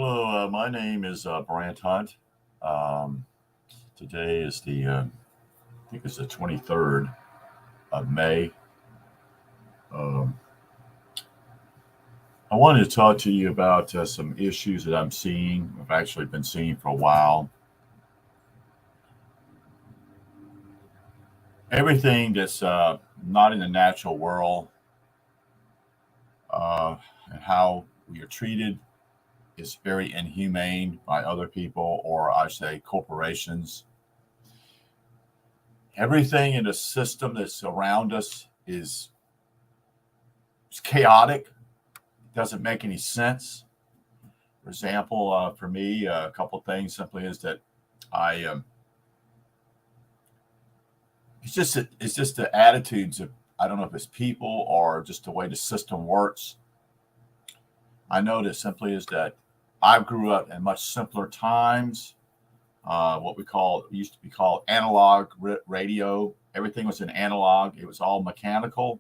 Hello, my name is Brant Hunt. Um, Today is I think it's the 23rd of May. Um, I wanted to talk to you about some issues that I'm seeing. I've actually been seeing for a while. Everything that's not in the natural world uh, and how we are treated is very inhumane by other people, or I say corporations. Everything in the system that's around us is chaotic, doesn't make any sense. For example, for me, a couple things simply is that I it's just the attitudes of, I don't know if it's people or just the way the system works. I know that simply is that I grew up in much simpler times. What used to be called analog radio. Everything was in analog. It was all mechanical.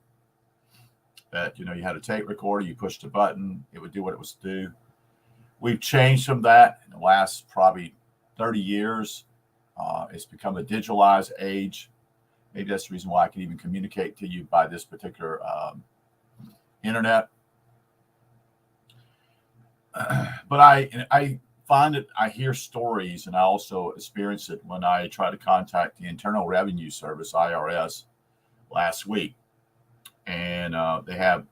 That you had a tape recorder. You pushed a button. It would do what it was to do. We've changed from that in the last probably 30 years. It's become a digitalized age. Maybe that's the reason why I can even communicate to you by this particular internet. But I find that I hear stories, and I also experience it when I try to contact the Internal Revenue Service, IRS, last week. And they have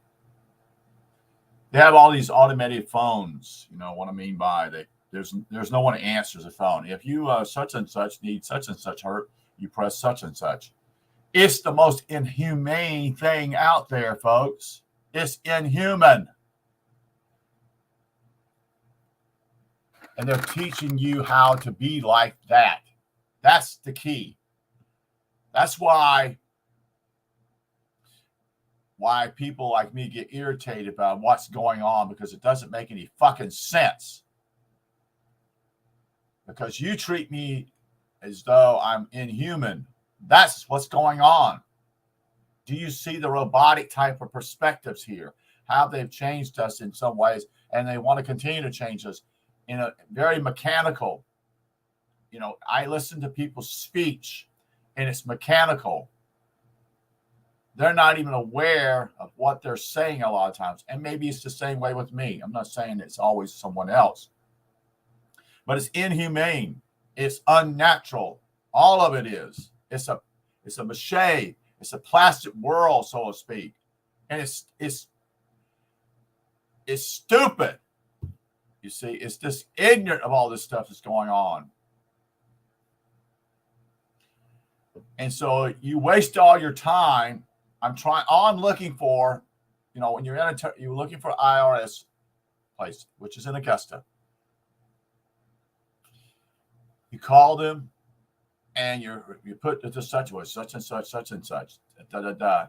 all these automated phones. You know what I mean by there's no one answers the phone. If you such and such need such and such hurt, you press such and such. It's the most inhumane thing out there, folks. It's inhuman. And they're teaching you how to be like that. That's the key. That's why people like me get irritated about what's going on, because it doesn't make any fucking sense. Because you treat me as though I'm inhuman. That's what's going on. Do you see the robotic type of perspectives here? How they've changed us in some ways, and they want to continue to change us in a very mechanical. I listen to people's speech, and it's mechanical. They're not even aware of what they're saying a lot of times. And maybe it's the same way with me. I'm not saying it's always someone else. But it's inhumane. It's unnatural. All of it is. It's a mache. It's a plastic world, so to speak. And it's stupid. You see, it's just ignorant of all this stuff that's going on. And so you waste all your time. All I'm looking for, when you're looking for IRS place, which is in Augusta, you call them and you put it to such and such, da, da, da.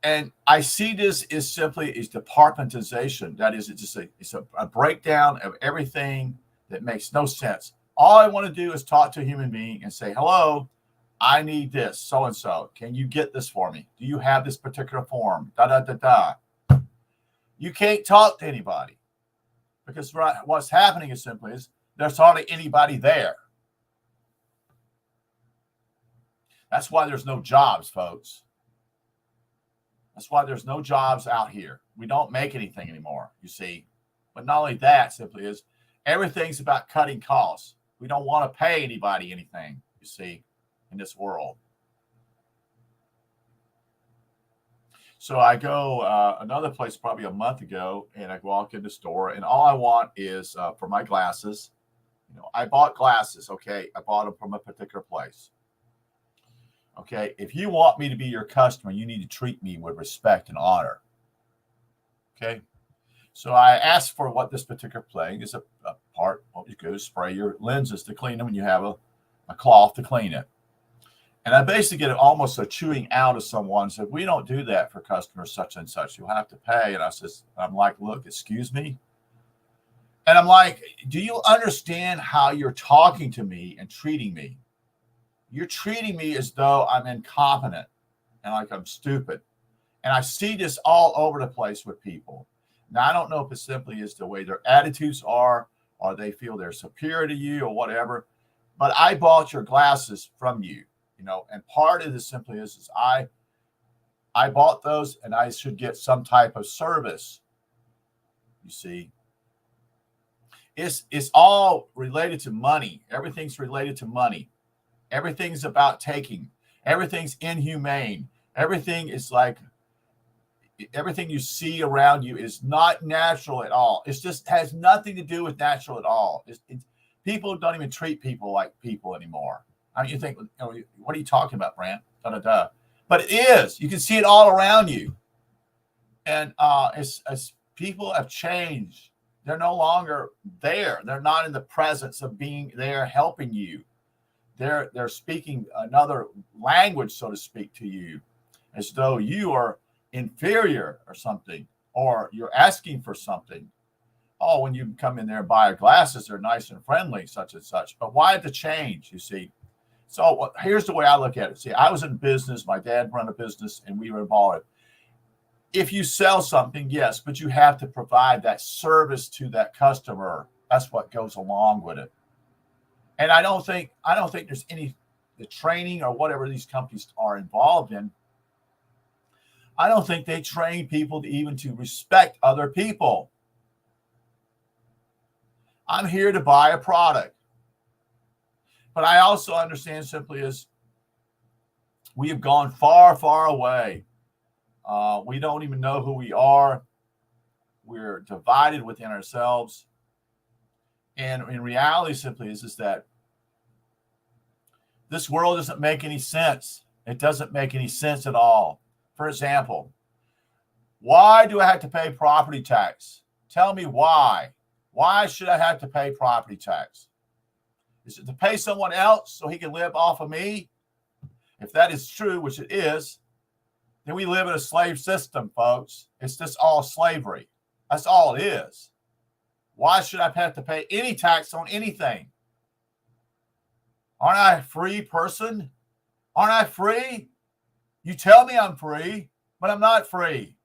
And I see this is simply departmentization. That is, it's a breakdown of everything that makes no sense. All I want to do is talk to a human being and say, hello, I need this, so-and-so. Can you get this for me? Do you have this particular form? Da, da, da, da. You can't talk to anybody, because what's happening is simply there's hardly anybody there. That's why there's no jobs, folks. That's why there's no jobs out here. We don't make anything anymore, you see. But not only that, simply is everything's about cutting costs. We don't want to pay anybody anything, you see, in this world. So I go another place probably a month ago, and I walk in the store, and all I want is for my glasses. I bought glasses, okay? I bought them from a particular place. Okay, if you want me to be your customer, you need to treat me with respect and honor. Okay, so I asked for what this particular thing is a part. What you do is spray your lenses to clean them, and you have a cloth to clean it. And I basically get almost a chewing out of someone. Said, we don't do that for customers such and such. You'll have to pay. And I'm like, look, excuse me. And I'm like, do you understand how you're talking to me and treating me? You're treating me as though I'm incompetent and like I'm stupid. And I see this all over the place with people. Now, I don't know if it simply is the way their attitudes are, or they feel they're superior to you or whatever, but I bought your glasses from you, and part of this simply is I bought those and I should get some type of service. You see, it's all related to money. Everything's related to money. Everything's about taking. Everything's inhumane. Everything is like, everything you see around you is not natural at all. It's just has nothing to do with natural at all. People don't even treat people like people anymore. I mean, you think, what are you talking about, Brant? Da, da, da. But it is. You can see it all around you. And as people have changed, they're no longer there. They're not in the presence of being there helping you. They're speaking another language, so to speak, to you, as though you are inferior or something, or you're asking for something. Oh, when you come in there and buy your glasses, they're nice and friendly, such and such. But why the change, you see? So here's the way I look at it. See, I was in business. My dad ran a business, and we were involved. If you sell something, yes, but you have to provide that service to that customer. That's what goes along with it. And I don't think there's the training or whatever these companies are involved in. I don't think they train people to respect other people. I'm here to buy a product. But I also understand simply is we have gone far, far away. We don't even know who we are. We're divided within ourselves. And in reality, simply is that this world doesn't make any sense. It doesn't make any sense at all. For example, why do I have to pay property tax? Tell me why. Why should I have to pay property tax? Is it to pay someone else so he can live off of me? If that is true, which it is, then we live in a slave system, folks. It's just all slavery. That's all it is. Why should I have to pay any tax on anything? Aren't I a free person? Aren't I free? You tell me I'm free, but I'm not free.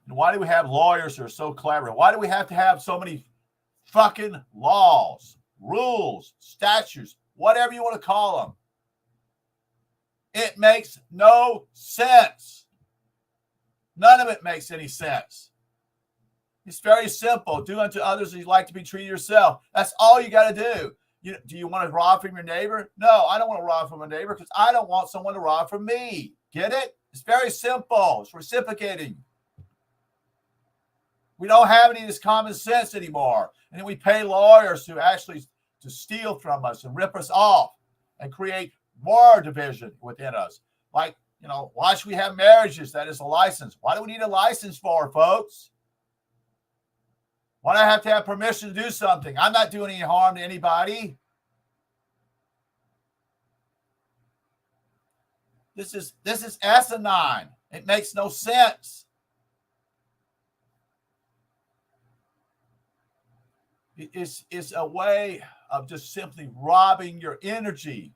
And why do we have lawyers who are so clever? Why do we have to have so many fucking laws, rules, statutes, whatever you want to call them? It makes no sense. None of it makes any sense. It's very simple. Do unto others as you'd like to be treated yourself. That's all you got to do. Do you want to rob from your neighbor? No, I don't want to rob from a neighbor because I don't want someone to rob from me. Get it? It's very simple. It's reciprocating. We don't have any of this common sense anymore. And then we pay lawyers to steal from us and rip us off and create more division within us. Like, why should we have marriages? That is a license. Why do we need a license for, folks? Why do I have to have permission to do something? I'm not doing any harm to anybody. This is asinine. It makes no sense. It's a way of just simply robbing your energy.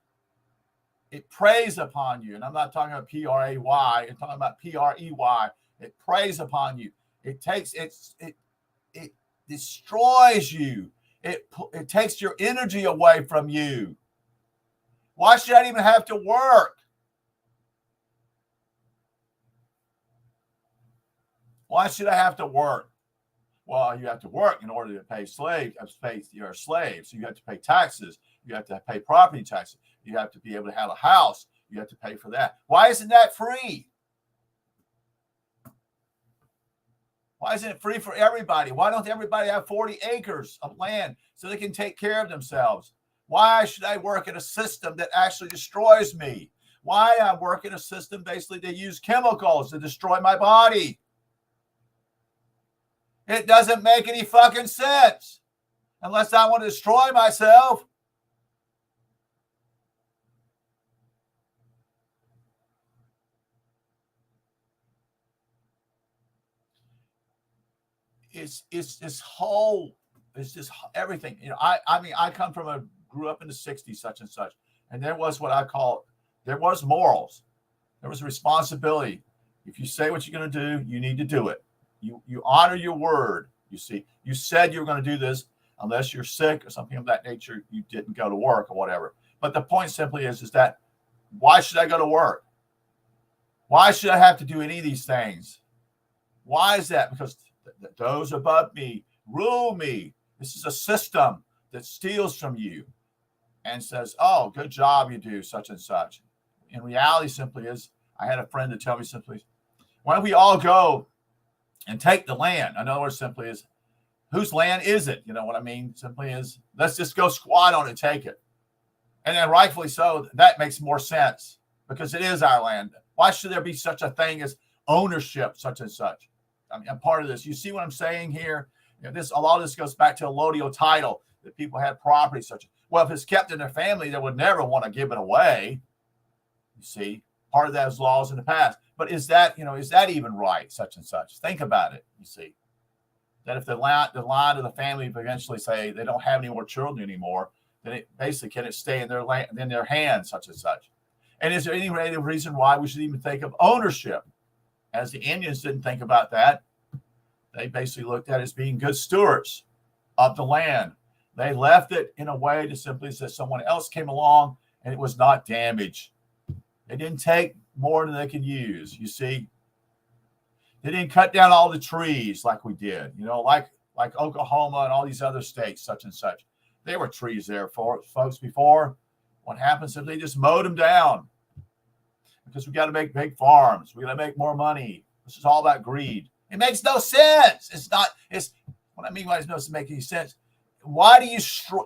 It preys upon you. And I'm not talking about P-R-A-Y. I'm talking about P-R-E-Y. It preys upon you. It destroys you. It takes your energy away from you. Why should I even have to work? Why should I have to work? Well, you have to work in order to pay you're a slave. So you have to pay taxes. You have to pay property taxes. You have to be able to have a house. You have to pay for that. Why isn't that free? Why isn't it free for everybody? Why don't everybody have 40 acres of land so they can take care of themselves? Why should I work in a system that actually destroys me? Why I work in a system basically to use chemicals to destroy my body? It doesn't make any fucking sense unless I want to destroy myself. It's this whole, it's just everything. I mean, grew up in the 60s, such and such. And there was what I call, there was morals. There was responsibility. If you say what you're going to do, you need to do it. You honor your word. You see, you said you were going to do this. Unless you're sick or something of that nature, you didn't go to work or whatever. But the point simply is that why should I go to work? Why should I have to do any of these things? Why is that? Because those above me rule me. This is a system that steals from you and says, oh, good job, you do such and such. In reality, simply is, I had a friend to tell me simply, why don't we all go and take the land? In other words, simply is, whose land is it? You know what I mean? Simply is, let's just go squat on it and take it. And then rightfully so, that makes more sense because it is our land. Why should there be such a thing as ownership, such and such? I mean, I'm part of this. You see what I'm saying here? You know, a lot of this goes back to a allodial title, that people had property such. Well, if it's kept in their family, they would never want to give it away. You see, part of that is laws in the past. But is that even right, such and such? Think about it, you see. That if the line of the family eventually say they don't have any more children anymore, then it basically can it stay in their hands, such and such. And is there any reason why we should even think of ownership? As the Indians didn't think about that. They basically looked at it as being good stewards of the land. They left it in a way to simply say someone else came along and it was not damaged. They didn't take more than they could use, you see. They didn't cut down all the trees like we did, like Oklahoma and all these other states, such and such. There were trees there for folks before. What happens if they just mowed them down? Because we got to make big farms. We got to make more money. This is all about greed. It makes no sense. It's what I mean by it doesn't make any sense. Why do you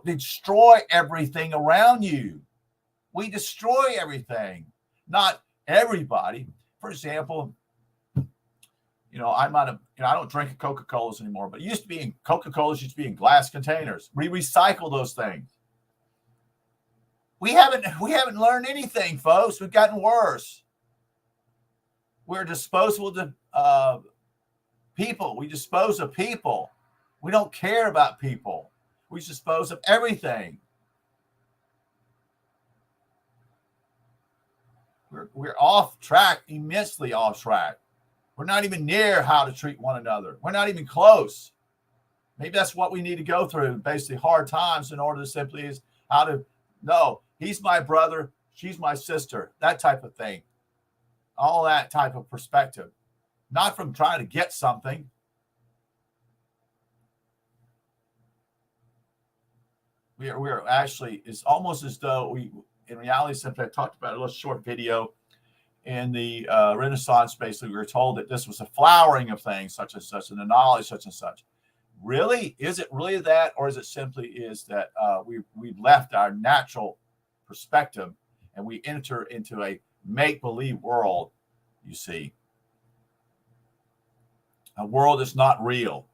destroy everything around you? We destroy everything, not everybody. For example, I don't drink Coca-Colas anymore, but it used to be Coca-Colas used to be in glass containers. We recycle those things. We haven't learned anything, folks. We've gotten worse. We're disposable to people. We dispose of people. We don't care about people. We dispose of everything. We're off track, immensely off track. We're not even near how to treat one another. We're not even close. Maybe that's what we need to go through, basically hard times, in order to simply is how to know he's my brother, she's my sister, that type of thing. All that type of perspective. Not from trying to get something. We're actually, it's almost as though in reality, simply I talked about a little short video in the Renaissance. Basically, we were told that this was a flowering of things such and such, and the knowledge such and such. Really? Is it really that? Or is it simply is that we've left our natural perspective and we enter into a make-believe world, you see. A world that's not real.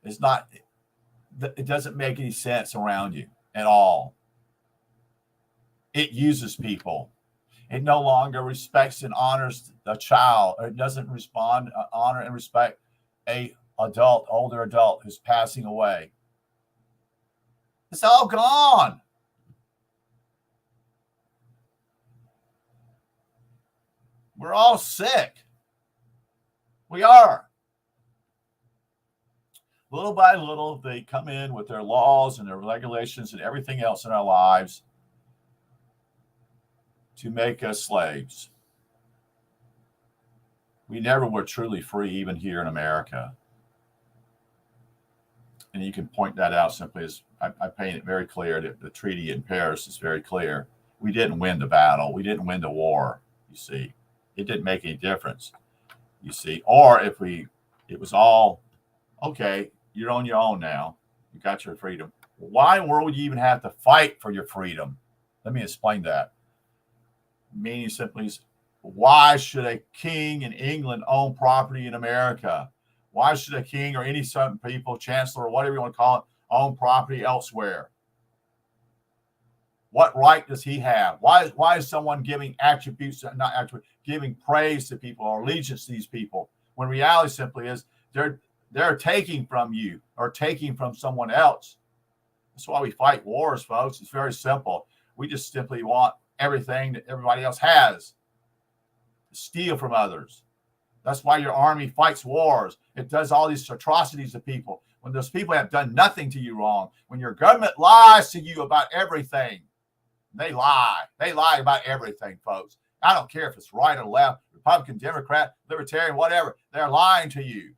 It's not, it doesn't make any sense around you at all. It uses people. It no longer respects and honors the child, or it doesn't honor and respect a older adult who's passing away. It's all gone. We're all sick. We are. Little by little, they come in with their laws and their regulations and everything else in our lives to make us slaves. We never were truly free, even here in America. And you can point that out simply as I paint it very clear that the treaty in Paris is very clear. We didn't win the battle. We didn't win the war, you see. It didn't make any difference, you see. Or if it was all, okay, you're on your own now. You got your freedom. Why in the world would you even have to fight for your freedom? Let me explain that. Meaning simply is, why should a king in England own property in America? Why should a king or any certain people, chancellor, or whatever you want to call it, own property elsewhere? What right does he have? Why is someone giving giving praise to people or allegiance to these people, when reality simply is they're taking from you or taking from someone else? That's why we fight wars, folks. It's very simple. We just simply want everything that everybody else has. steal from others. That's why your army fights wars. It does all these atrocities to people when those people have done nothing to you wrong. When your government lies to you about everything, they lie. They lie about everything, folks. I don't care if it's right or left, Republican, Democrat, Libertarian, whatever. They're lying to you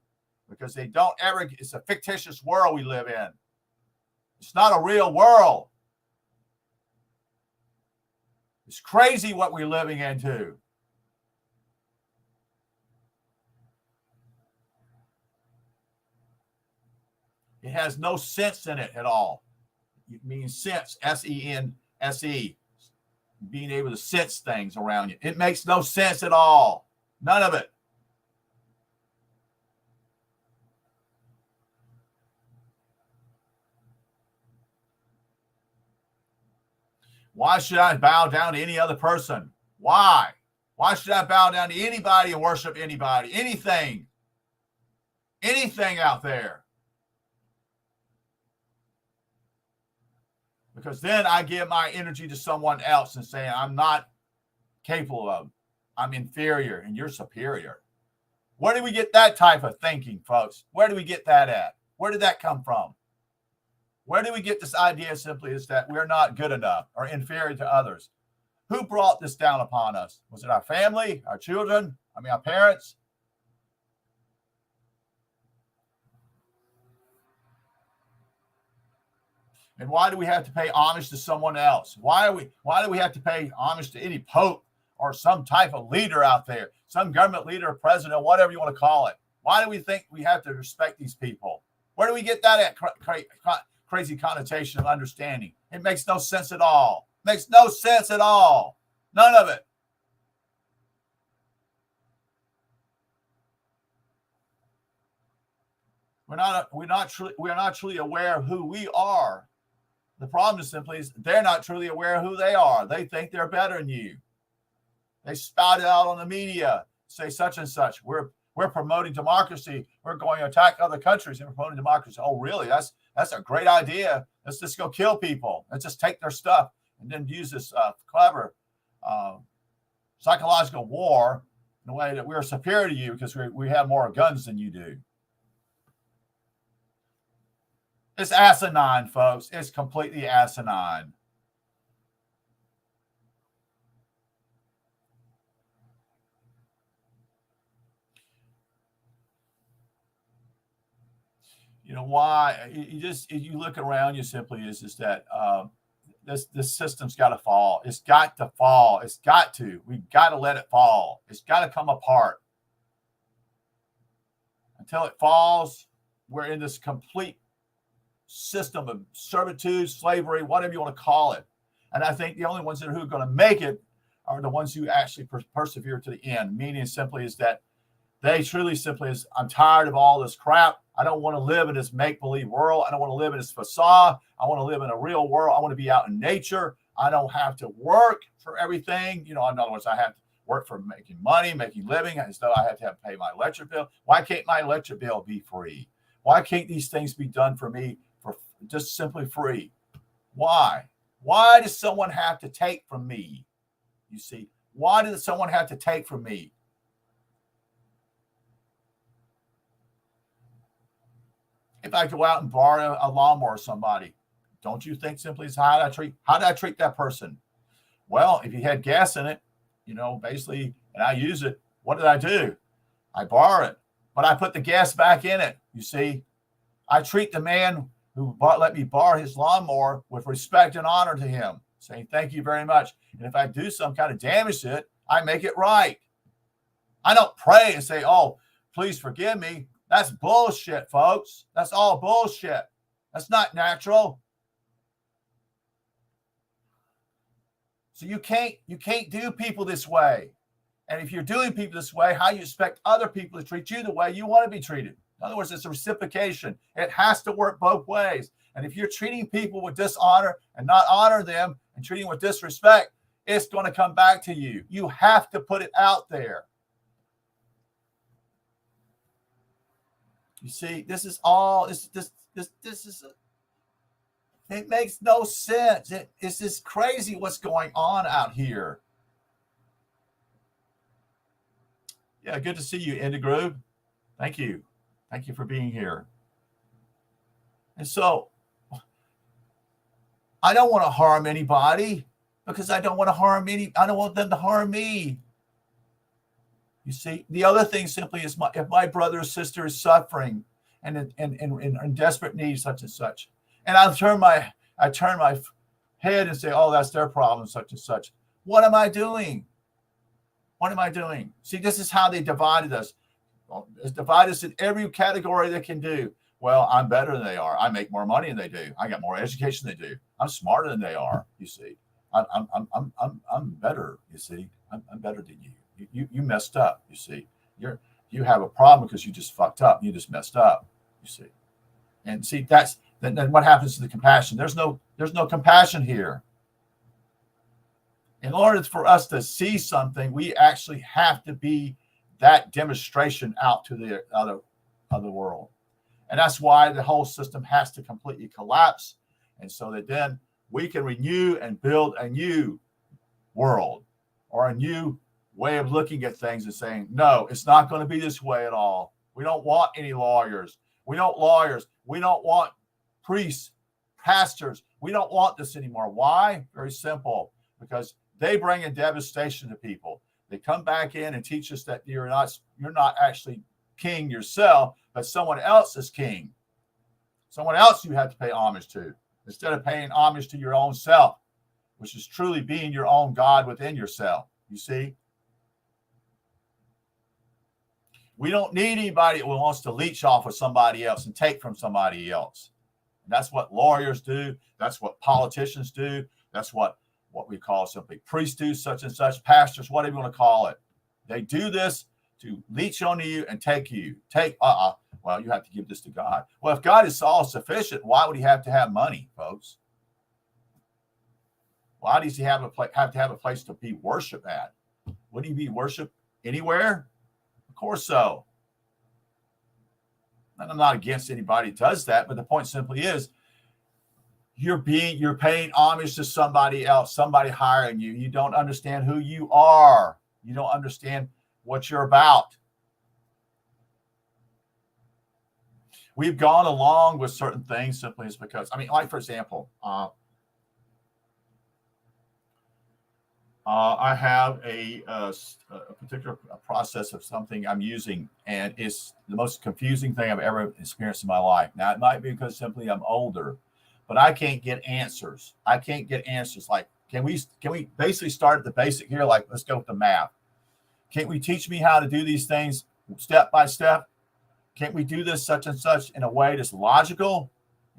because they don't ever. It's a fictitious world we live in. It's not a real world. It's crazy what we're living into. It has no sense in it at all. It means sense, S-E-N-S-E, being able to sense things around you. It makes no sense at all. None of it. Why should I bow down to any other person? Why? Why should I bow down to anybody and worship anybody? Anything. Anything out there. Because then I give my energy to someone else and say, I'm not capable of, I'm inferior and you're superior. Where do we get that type of thinking, folks? Where do we get that at? Where did that come from? Where do we get this idea simply is that we're not good enough or inferior to others? Who brought this down upon us? Was it our family, our children? Our parents? And why do we have to pay homage to someone else? Why do we have to pay homage to any pope or some type of leader out there, some government leader, president, whatever you want to call it? Why do we think we have to respect these people? Where do we get that at? Crazy connotation of understanding. It makes no sense at all. Makes no sense at all. None of it. We're not truly aware of who we are. The problem is simply they're not truly aware of who they are. They think they're better than you. They spout it out on the media, say such and such. We're promoting democracy. We're going to attack other countries and promoting democracy. Oh, really? That's a great idea. Let's just go kill people. Let's just take their stuff and then use this clever psychological war in a way that we're superior to you because we have more guns than you do. It's asinine, folks. It's completely asinine. You know why? You look around you simply is that this system's got to fall. It's got to fall. It's got to. We've got to let it fall. It's got to come apart. Until it falls, we're in this complete system of servitude, slavery, whatever you want to call it. And I think the only ones who are going to make it are the ones who actually persevere to the end. Meaning simply is that they truly simply is, I'm tired of all this crap. I don't want to live in this make-believe world. I don't want to live in this facade. I want to live in a real world. I want to be out in nature. I don't have to work for everything. In other words, I have to work for making money, making living, as though I have to pay my electric bill. Why can't my electric bill be free? Why can't these things be done for me for just simply free? Why? Why does someone have to take from me? You see, why does someone have to take from me? If I go out and borrow a lawnmower of somebody, don't you think simply is how did I treat that person? Well, if you had gas in it, basically, and I use it, what did I do? I borrow it, but I put the gas back in it. You see, I treat the man who let me borrow his lawnmower with respect and honor to him, saying thank you very much. And if I do some kind of damage to it, I make it right. I don't pray and say, oh, please forgive me. That's bullshit, folks. That's all bullshit. That's not natural. So you can't do people this way. And if you're doing people this way, how you expect other people to treat you the way you want to be treated? In other words, it's a reciprocation. It has to work both ways. And if you're treating people with dishonor and not honor them and treating them with disrespect, it's going to come back to you. You have to put it out there. You see, this is all, this is, it makes no sense. It's just crazy what's going on out here. Yeah, good to see you, Indigroup. Thank you. Thank you for being here. And so I don't want to harm anybody because I don't want them to harm me. You see, the other thing simply is if my brother or sister is suffering and in desperate need, such and such, and I turn my head and say, oh, that's their problem, such and such. What am I doing? What am I doing? See, this is how they divided us. It's divided us in every category they can do. Well, I'm better than they are. I make more money than they do. I got more education than they do. I'm smarter than they are. You see, I'm better. You see, I'm better than you. You messed up. You see, you have a problem because you just fucked up. You just messed up. You see, and see then what happens to the compassion? There's no compassion here. In order for us to see something, we actually have to be that demonstration out to the other world. And that's why the whole system has to completely collapse. And so that then we can renew and build a new world or a new way of looking at things and saying, no, it's not going to be this way at all. We don't want any lawyers. We don't want priests, pastors. We don't want this anymore. Why? Very simple. Because they bring in devastation to people. They come back in and teach us that you're not actually king yourself, but someone else is king. Someone else you have to pay homage to instead of paying homage to your own self, which is truly being your own God within yourself. You see? We don't need anybody who wants to leech off of somebody else and take from somebody else. And that's what lawyers do. That's what politicians do. That's what we call simply priests do, such and such, pastors, whatever you want to call it. They do this to leech onto you and take you. Well, you have to give this to God. Well, if God is all sufficient, why would he have to have money, folks? Why does he have to have a place to be worshiped at? Would he be worshiped anywhere? Of course so. And I'm not against anybody who does that, but the point simply is you're paying homage to somebody else, somebody hiring you. You don't understand who you are. You don't understand what you're about. We've gone along with certain things simply is because, like for example, I have a particular process of something I'm using, and it's the most confusing thing I've ever experienced in my life. Now, it might be because simply I'm older, but I can't get answers. Like, can we basically start at the basic here? Like, let's go with the math. Can't we teach me how to do these things step by step? Can't we do this such and such in a way that's logical?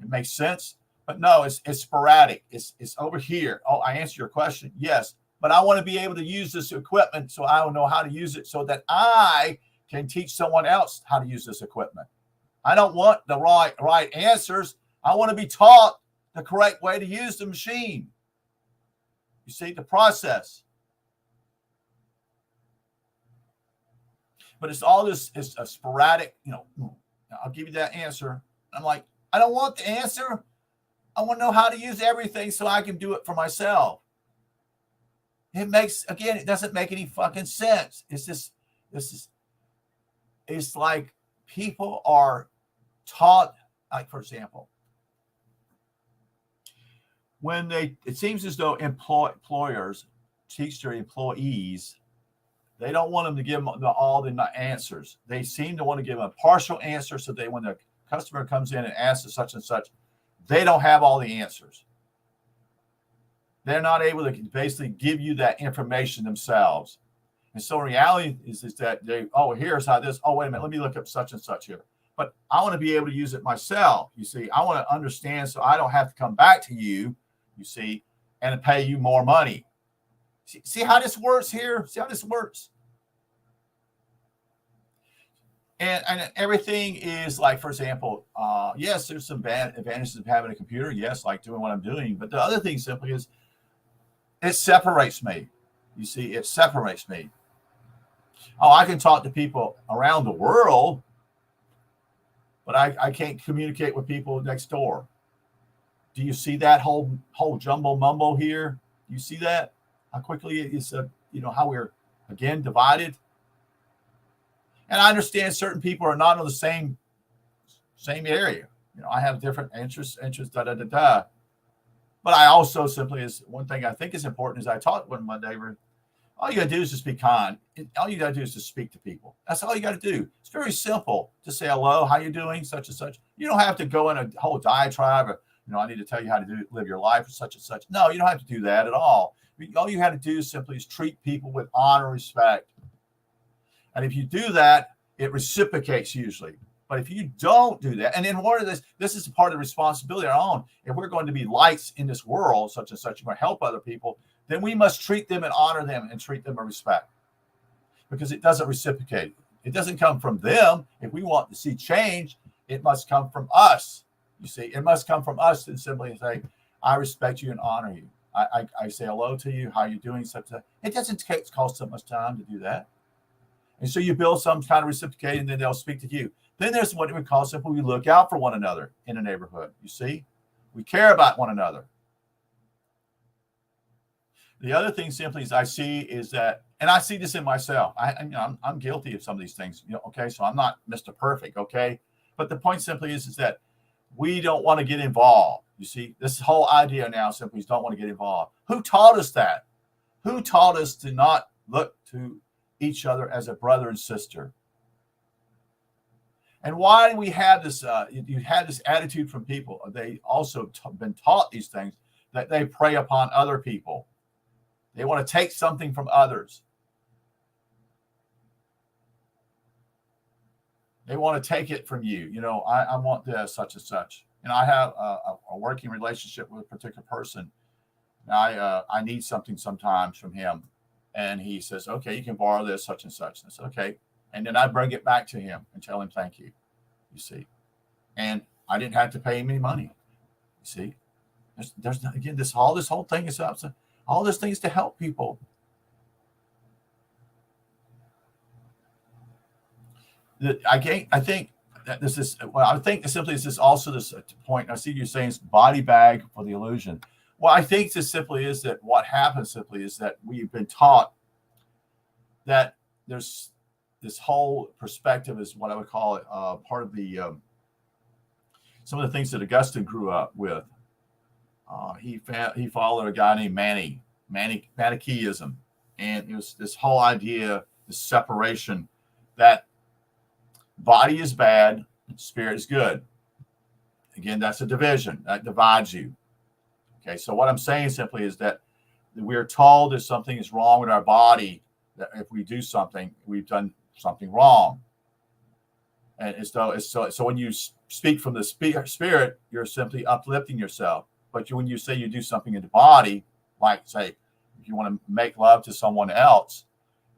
It makes sense. But no, it's sporadic. It's over here. Oh, I answered your question. Yes. But I want to be able to use this equipment so I will know how to use it so that I can teach someone else how to use this equipment. I don't want the right answers. I want to be taught the correct way to use the machine. You see, the process. But it's all this is a sporadic, I'll give you that answer. I'm like, I don't want the answer. I want to know how to use everything so I can do it for myself. It doesn't make any fucking sense. It's like people are taught, like, for example, it seems as though employers teach their employees, they don't want them to give them all the answers. They seem to want to give them a partial answer so that when the customer comes in and asks such and such, they don't have all the answers. They're not able to basically give you that information themselves. And so reality is that here's how this, wait a minute, let me look up such and such here. But I want to be able to use it myself. You see, I want to understand so I don't have to come back to you, you see, and pay you more money. See how this works here? See how this works? And everything is like, for example, yes, there's some bad advantages of having a computer. Yes, like doing what I'm doing. But the other thing simply is it separates me. You see, it separates me. I can talk to people around the world, but I can't communicate with people next door. Do you see that whole jumbo mumbo here? You see that? How quickly it's how we're again divided. And I understand certain people are not in the same area. I have different interests, da da da da. But I also simply, is one thing I think is important, is I taught one neighbor, all you got to do is just be kind. All you got to do is just speak to people. That's all you got to do. It's very simple. Just say hello, how you doing, such and such. You don't have to go in a whole diatribe of, I need to tell you how to live your life, or such and such. No, you don't have to do that at all. All you have to do simply is treat people with honor and respect. And if you do that, it reciprocates usually. But if you don't do that, and in order this is part of the responsibility of our own. If we're going to be lights in this world, such and such, you're going to help other people, then we must treat them and honor them and treat them with respect, because it doesn't reciprocate. It doesn't come from them. If we want to see change, it must come from us. You see, it must come from us, and simply say, I respect you and honor you. I say hello to you. How are you doing? Such that it doesn't cost so much time to do that. And so you build some kind of reciprocating, and then they'll speak to you. Then there's what we call simply, we look out for one another in a neighborhood. You see, we care about one another. The other thing simply is I see is that, and I see this in myself. I'm guilty of some of these things. Okay, so I'm not Mr. Perfect. Okay, but the point simply is that we don't want to get involved. You see, this whole idea now simply is don't want to get involved. Who taught us that? Who taught us to not look to each other as a brother and sister? And why we have this, you had this attitude from people. They also been taught these things, that they prey upon other people. They want to take something from others. They want to take it from you. I want this, such and such. And I have a working relationship with a particular person. I need something sometimes from him. And he says, okay, you can borrow this, such and such. And I said, okay. And then I bring it back to him and tell him, thank you. You see. And I didn't have to pay him any money. You see. There's again, this whole thing is up. All this thing is to help people. I think that this is, I think simply this is also this point. I see you saying it's body bag for the illusion. Well, I think this simply is that what happens simply is that we've been taught that there's this whole perspective is what I would call it, part of the some of the things that Augustine grew up with. He followed a guy named Manichaeism, and it was this whole idea, this separation, that body is bad, spirit is good. Again, that's a division that divides you. Okay, so what I'm saying simply is that we're told that something is wrong with our body, that if we do something, we've done something wrong. And so when you speak from the spirit, you're simply uplifting yourself. But when you say you do something in the body, like say, if you want to make love to someone else,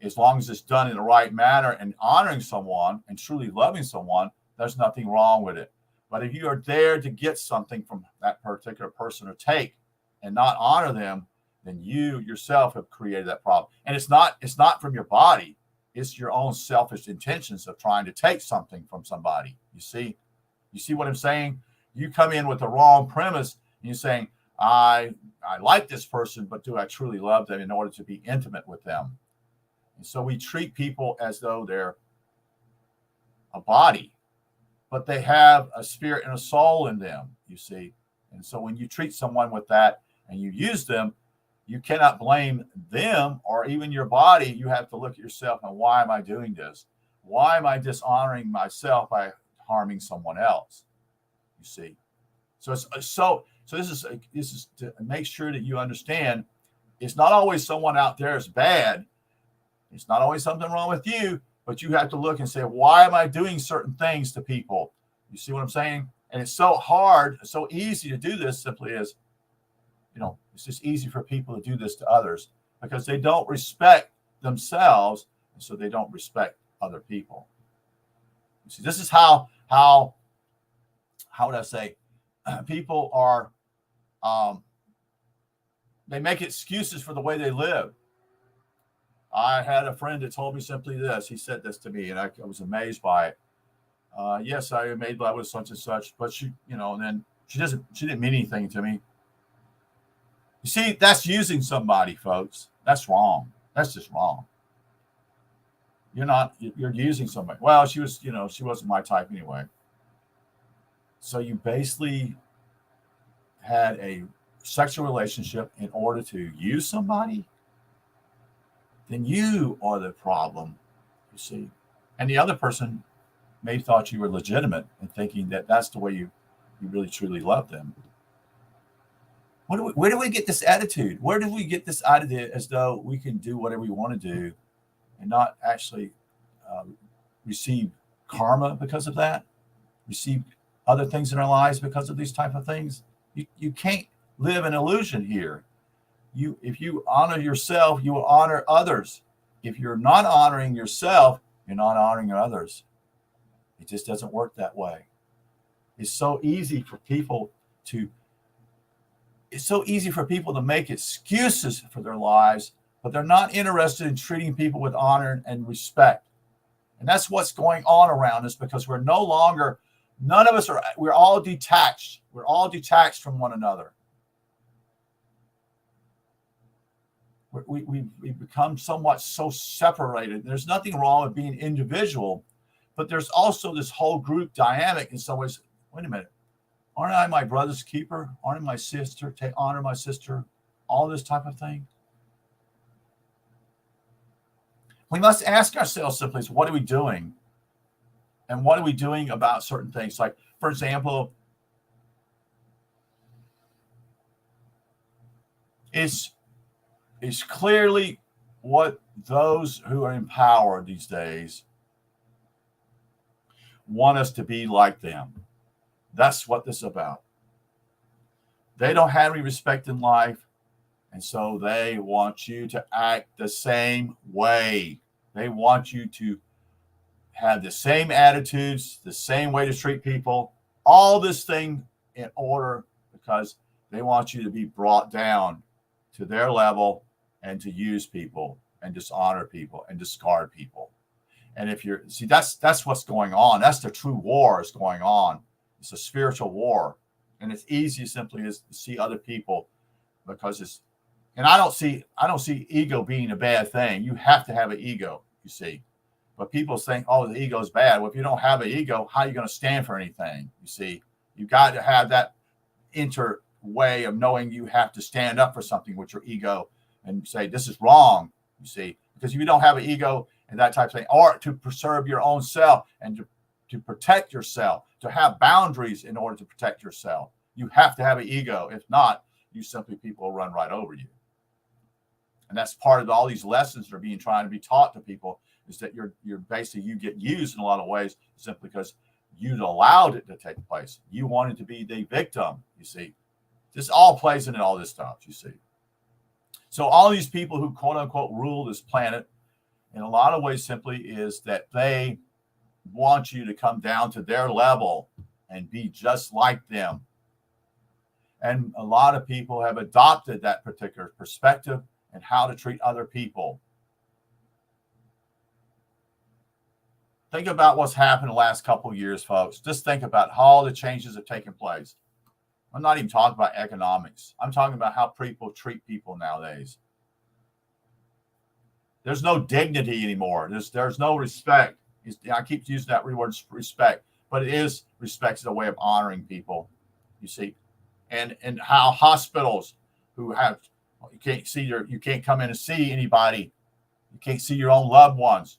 as long as it's done in the right manner and honoring someone and truly loving someone, there's nothing wrong with it. But if you are there to get something from that particular person or take and not honor them, then you yourself have created that problem. And it's not from your body. It's your own selfish intentions of trying to take something from somebody. You see what I'm saying? You come in with the wrong premise and you're saying, I like this person, but do I truly love them in order to be intimate with them? And so we treat people as though they're a body, but they have a spirit and a soul in them, you see. And so when you treat someone with that and you use them, you cannot blame them or even your body. You have to look at yourself and why am I doing this? Why am I dishonoring myself by harming someone else? You see. So this is to make sure that you understand it's not always someone out there is bad. It's not always something wrong with you, but you have to look and say, why am I doing certain things to people? You see what I'm saying? And it's so hard, so easy to do this simply is, it's just easy for people to do this to others because they don't respect themselves, and so they don't respect other people. You see, this is how would I say, people are, they make excuses for the way they live. I had a friend that told me simply this. He said this to me, and I was amazed by it. Yes, I made love with such and such, but she, and then she didn't mean anything to me. You see, that's using somebody, folks. That's wrong. That's just wrong. You're using somebody. Well, she was, she wasn't my type anyway. So you basically had a sexual relationship in order to use somebody, then you are the problem, you see. And the other person may have thought you were legitimate and thinking that that's the way you really truly love them. Where do we get this attitude? Where do we get this attitude as though we can do whatever we want to do and not actually receive karma because of that, receive other things in our lives because of these type of things? You can't live an illusion here. If you honor yourself, you will honor others. If you're not honoring yourself, you're not honoring others. It just doesn't work that way. It's so easy for people to make excuses for their lives, but they're not interested in treating people with honor and respect. And that's what's going on around us, because we're no longer, none of us are, we're all detached. We're all detached from one another. We become somewhat so separated. There's nothing wrong with being individual, but there's also this whole group dynamic in some ways. Wait a minute. Aren't I my brother's keeper? Aren't I my sister? Honor my sister. All this type of thing. We must ask ourselves simply, what are we doing? And what are we doing about certain things? Like, for example, is clearly what those who are in power these days want us to be like them. That's what this is about. They don't have any respect in life, and so they want you to act the same way. They want you to have the same attitudes, the same way to treat people, all this thing in order, because they want you to be brought down to their level and to use people and dishonor people and discard people. And if you're, see, that's what's going on. That's the true war is going on. It's a spiritual war. And it's easy simply is to see other people, because it's, and I don't see ego being a bad thing. You have to have an ego, you see. But people think, oh, the ego is bad. Well, if you don't have an ego, how are you going to stand for anything? You see, you got to have that inner way of knowing you have to stand up for something with your ego and say, this is wrong, you see. Because if you don't have an ego and that type of thing, or to preserve your own self and to protect yourself, to have boundaries in order to protect yourself, you have to have an ego. If not, people will run right over you. And that's part of all these lessons that are trying to be taught to people, is that you're basically, you get used in a lot of ways simply because you allowed it to take place. You wanted to be the victim, you see. This all plays into all this stuff, you see. So all these people who quote unquote rule this planet, in a lot of ways simply is that they want you to come down to their level and be just like them. And a lot of people have adopted that particular perspective and how to treat other people. Think about what's happened the last couple of years, folks. Just think about how all the changes have taken place. I'm not even talking about economics. I'm talking about how people treat people nowadays. There's no dignity anymore. There's no respect. I keep using that word respect, but it is respect as a way of honoring people, you see. And how hospitals who have, you can't come in and see anybody. You can't see your own loved ones.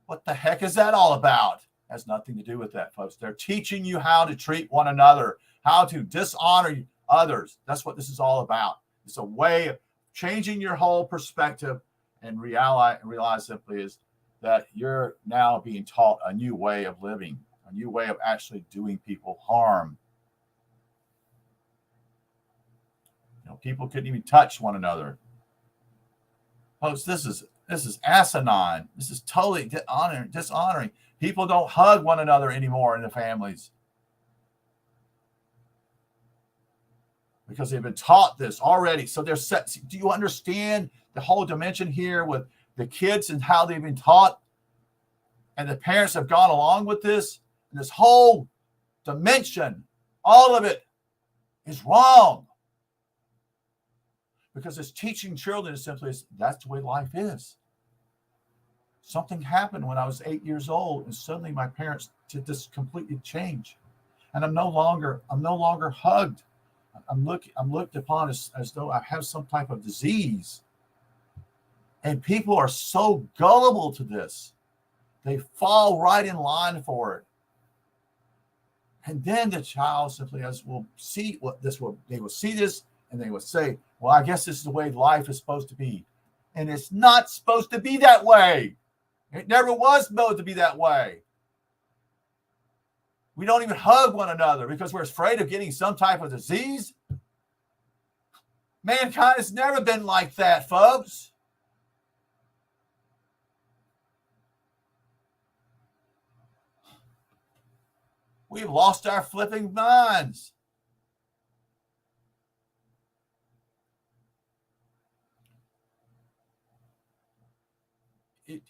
What the heck is that all about? It has nothing to do with that, folks. They're teaching you how to treat one another, how to dishonor others. That's what this is all about. It's a way of changing your whole perspective and realize simply is that you're now being taught a new way of living, a new way of actually doing people harm. People couldn't even touch one another. Folks, this is asinine. This is totally dishonoring. People don't hug one another anymore in the families, because they've been taught this already. So they're set. Do you understand the whole dimension here with the kids and how they've been taught? And the parents have gone along with this. And this whole dimension, all of it is wrong. Because it's teaching children simply, that's the way life is. Something happened when I was 8 years old, and suddenly my parents did this completely change. And I'm no longer hugged. I'm looked upon as though I have some type of disease. And people are so gullible to this. They fall right in line for it. And then the child simply will see they will see this and they will say, well, I guess this is the way life is supposed to be. And it's not supposed to be that way. It never was supposed to be that way. We don't even hug one another because we're afraid of getting some type of disease. Mankind has never been like that, folks. We've lost our flipping minds.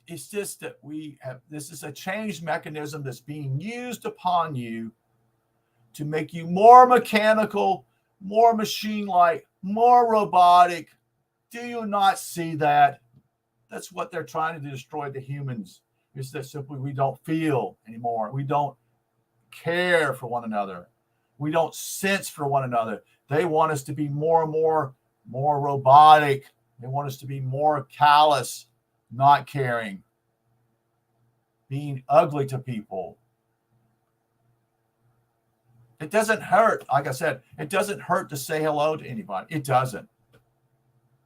It's just that this is a change mechanism that's being used upon you to make you more mechanical, more machine-like, more robotic. Do you not see that? That's what they're trying to destroy the humans. It's that simply we don't feel anymore. We don't care for one another. We don't sense for one another. They want us to be more and more robotic. They want us to be more callous, not caring, being ugly to people. It doesn't hurt. Like I said, it doesn't hurt to say hello to anybody. It doesn't.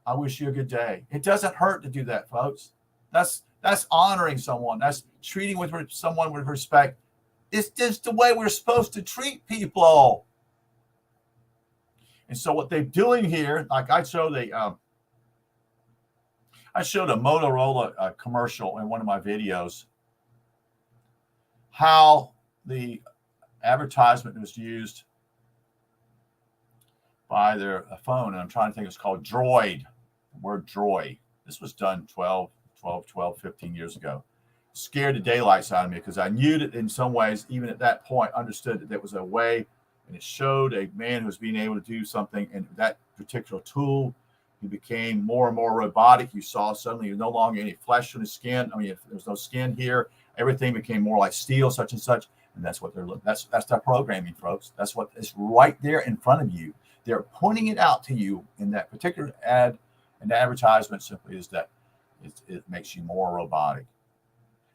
I wish you a good day. It doesn't hurt to do that, folks. That's honoring someone. That's treating someone with respect. It's just the way we're supposed to treat people. And so what they're doing here, like I showed a Motorola commercial in one of my videos, how the advertisement was used by their phone. And I'm trying to think, it's called Droid, the word Droid. This was done 15 years ago. Scared the daylights out of me because I knew that in some ways, even at that point, understood that there was a way, and it showed a man who was being able to do something, and that particular tool, he became more and more robotic. You saw suddenly no longer any flesh on his skin. I mean, if there was no skin here, everything became more like steel, such and such. And that's what they're looking. That's their programming, folks. That's what is right there in front of you. They're pointing it out to you in that particular ad, and the advertisement simply is that it makes you more robotic.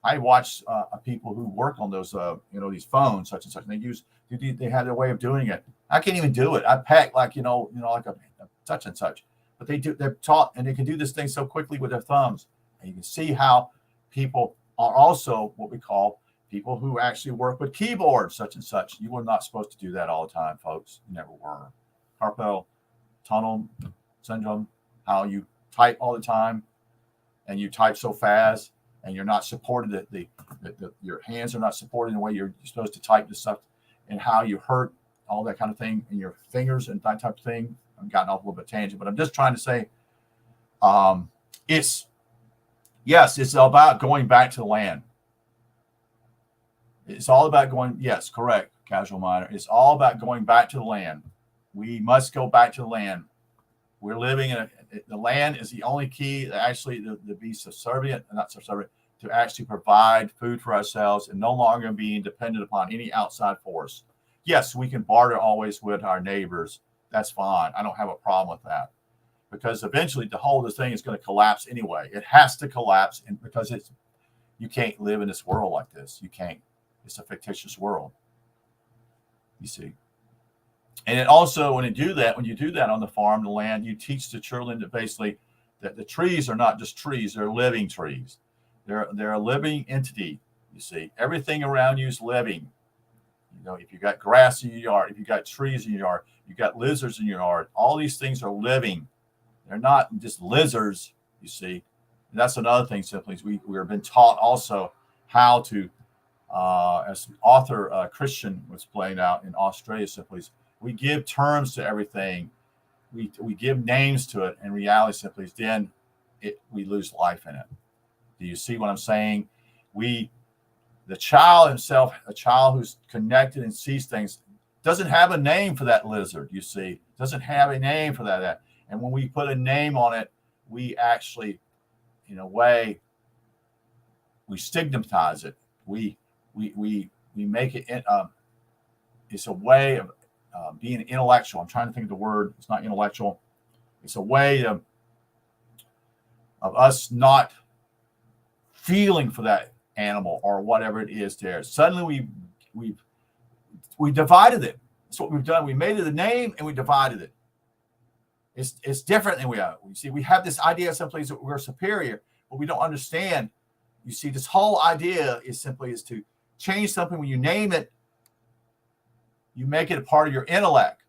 I watch people who work on those, these phones, such and such. And they have their way of doing it. I can't even do it. I pack like like a such and such. But they're taught, and they can do this thing so quickly with their thumbs. And you can see how people are also what we call people who actually work with keyboards, such and such. You were not supposed to do that all the time, folks. You never were. Carpal tunnel syndrome, how you type all the time, and you type so fast, and you're not supported. Your hands are not supported in the way you're supposed to type this stuff, and how you hurt, all that kind of thing, in your fingers and that type of thing. I've gotten off a little bit tangent, but I'm just trying to say, it's about going back to the land. It's all about going. Yes, correct, casual miner. It's all about going back to the land. We must go back to the land. We're living in the land is the only key to actually to be to actually provide food for ourselves and no longer being dependent upon any outside force. Yes, we can barter always with our neighbors. That's fine. I don't have a problem with that, because eventually the whole of this thing is going to collapse anyway. It has to collapse, and because you can't live in this world like this. You can't. It's a fictitious world. You see. And it also, when you do that on the farm, the land, you teach the children that basically that the trees are not just trees, they're living trees. They're a living entity. You see, everything around you is living. If you got grass in your yard, if you got trees in your yard, you got lizards in your yard, all these things are living. They're not just lizards, you see. And that's another thing, simply, is we have been taught also how to, as author Christian was playing out in Australia, simply, we give terms to everything. We give names to it. In reality, simply, then we lose life in it. Do you see what I'm saying? The child himself, a child who's connected and sees things, doesn't have a name for that lizard, you see. Doesn't have a name for that. And when we put a name on it, we actually, in a way, stigmatize it. We make it. It's a way of being intellectual. I'm trying to think of the word. It's not intellectual. It's a way of us not feeling for that animal or whatever it is there. Suddenly we divided it. That's what we've done. We made it a name and we divided it. It's different than we are. You see, we have this idea someplace that we're superior, but we don't understand. You see, this whole idea is to change something. When you name it, you make it a part of your intellect.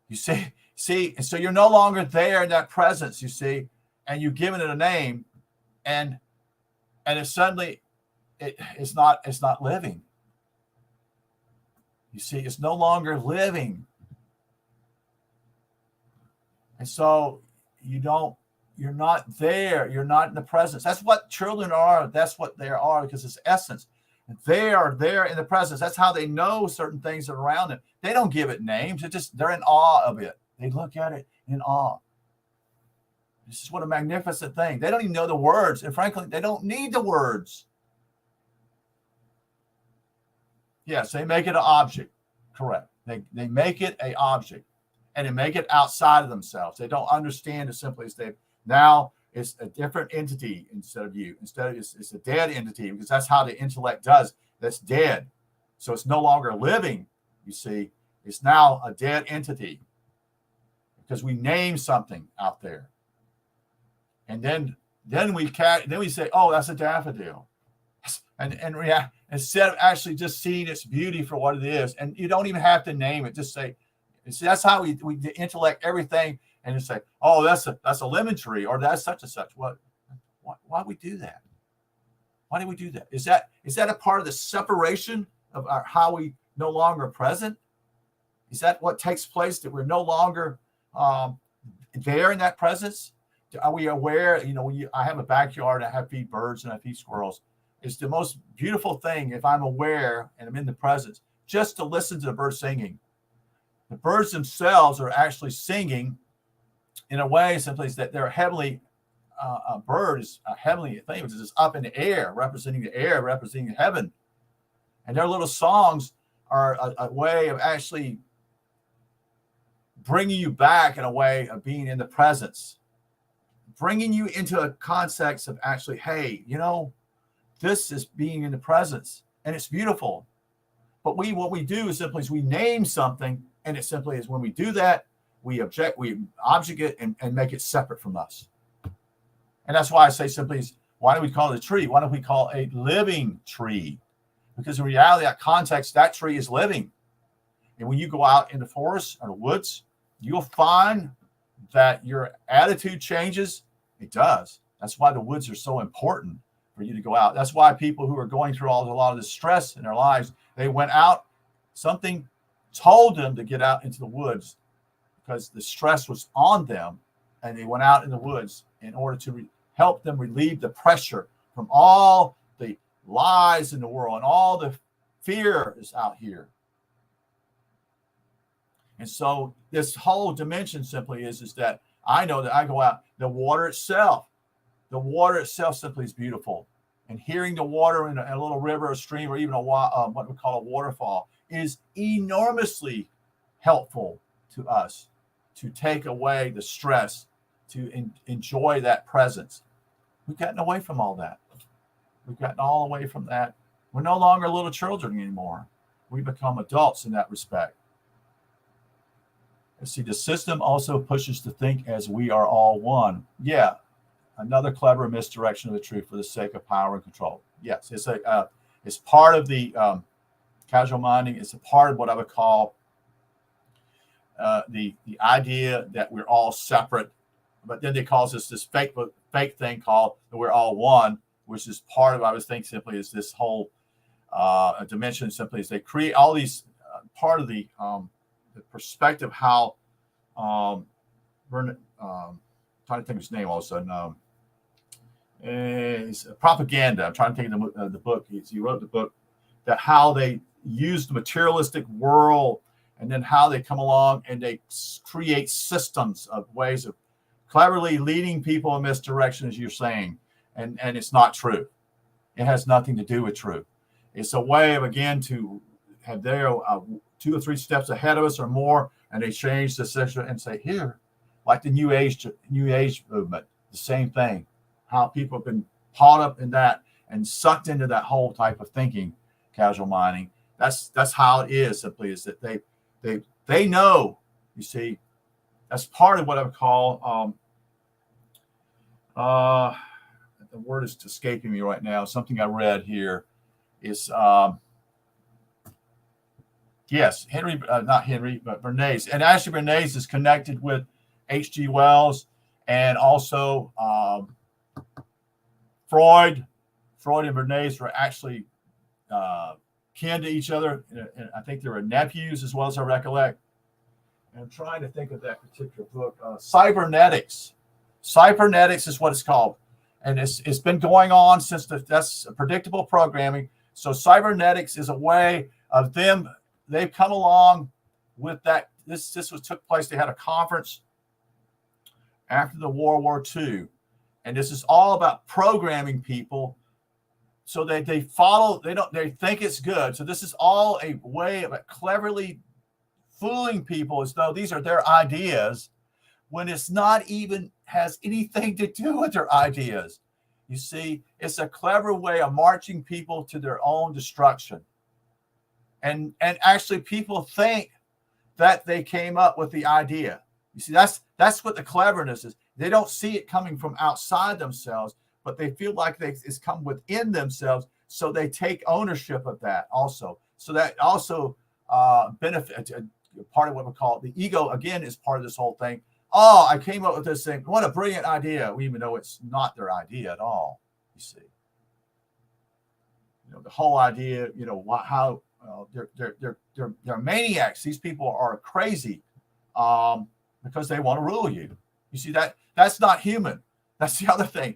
You see, and so you're no longer there in that presence, you see, and you've given it a name, and it suddenly it's not living. You see, it's no longer living. And so you're not there. You're not in the presence. That's what children are. That's what they are, because it's essence. They are there in the presence. That's how they know certain things are around them. They don't give it names. They're in awe of it. They look at it in awe. This is what a magnificent thing. They don't even know the words. And frankly, they don't need the words. Yes, they make it an object. Correct. They make it an object. And they make it outside of themselves. They don't understand as simply as now it's a different entity instead of you. Instead, it's a dead entity, because that's how the intellect does. That's dead. So it's no longer living, you see. It's now a dead entity because we name something out there. And then we say, oh, that's a daffodil. And instead of actually just seeing its beauty for what it is, and you don't even have to name it, just say, see, that's how we intellect everything, and just say, oh, that's a lemon tree, or that's such and such. Why do we do that? Why do we do that? Is that a part of the separation of how we no longer present? Is that what takes place, that we're no longer there in that presence? Are we aware? I have a backyard, I feed birds and I feed squirrels. It's the most beautiful thing if I'm aware and I'm in the presence, just to listen to the birds singing. The birds themselves are actually singing in a way, simply that they're heavenly. A bird is a heavenly thing, because it's up in the air, representing heaven. And their little songs are a way of actually bringing you back in a way of being in the presence, bringing you into a context of actually, hey, this is being in the presence, and it's beautiful. But what we do is simply we name something, and it simply is when we do that, we object it and make it separate from us. And that's why I say simply, why do we call it a tree? Why don't we call it a living tree? Because in reality, that context, that tree is living. And when you go out in the forest or the woods, you'll find that your attitude changes. It does. That's why the woods are so important for you to go out. That's why people who are going through a lot of the stress in their lives, they went out, something told them to get out into the woods because the stress was on them, and they went out in the woods in order to help them relieve the pressure from all the lies in the world and all the fear is out here. And so this whole dimension simply is that I know that I go out, the water itself simply is beautiful. And hearing the water in a little river or stream, or even what we call a waterfall, is enormously helpful to us to take away the stress, to enjoy that presence. We've gotten away from all that. We've gotten all away from that. We're no longer little children anymore. We become adults in that respect. And see, the system also pushes to think as we are all one. Yeah, another clever misdirection of the truth for the sake of power and control. Yes, it's part of the casual minding. It's a part of what I would call the idea that we're all separate, but then they call this fake thing called that we're all one, which is part of, I was thinking simply, is this whole dimension simply is they create all these part of the perspective how trying to think of his name all of a sudden. It's propaganda. I'm trying to think of the book. He wrote the book that how they use the materialistic world, and then how they come along and they create systems of ways of cleverly leading people in this direction, as you're saying, and it's not true. It has nothing to do with truth. It's a way of, again, to have their 2 or 3 steps ahead of us or more, and they change the system and say, here, like the New Age movement, the same thing. How people have been caught up in that and sucked into that whole type of thinking, casual mining. That's how it is. Simply is that they know. You see, that's part of what I would call the word is escaping me right now. Something I read here is yes, not Henry, but Bernays. And actually, Bernays is connected with H.G. Wells and also Freud. Freud and Bernays were actually kin to each other. And I think they were nephews as well as I recollect. And I'm trying to think of that particular book. Cybernetics. Cybernetics is what it's called. And it's been going on since that's predictable programming. So cybernetics is a way of them. They've come along with that. This took place. They had a conference after the World War II. And this is all about programming people so that they follow, they think it's good. So this is all a way of cleverly fooling people as though these are their ideas when it's not even has anything to do with their ideas. You see, it's a clever way of marching people to their own destruction. And actually people think that they came up with the idea. You see, that's what the cleverness is. They don't see it coming from outside themselves, but they feel like it's come within themselves. So they take ownership of that also. So that also benefits part of what we call the ego, again, is part of this whole thing. Oh, I came up with this thing. What a brilliant idea. Even though it's not their idea at all, you see. The whole idea, how they're maniacs. These people are crazy because they want to rule you. You see, that's not human. That's the other thing.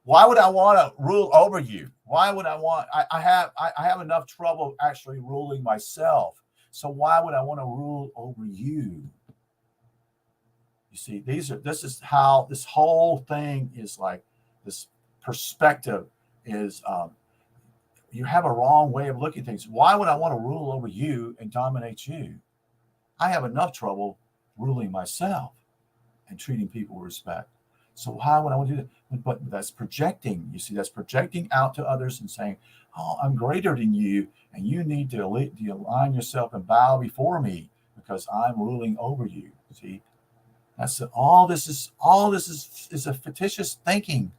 Why would I want to rule over you? Why would I want? I have enough trouble actually ruling myself. So why would I want to rule over you? You see, this is how this whole thing is like. This perspective is you have a wrong way of looking at things. Why would I want to rule over you and dominate you? I have enough trouble ruling myself and treating people with respect. So why would I want to do that? But that's projecting. You see, that's projecting out to others and saying, oh, I'm greater than you, and you need to align yourself and bow before me because I'm ruling over you. See, that's all this is a fictitious thinking.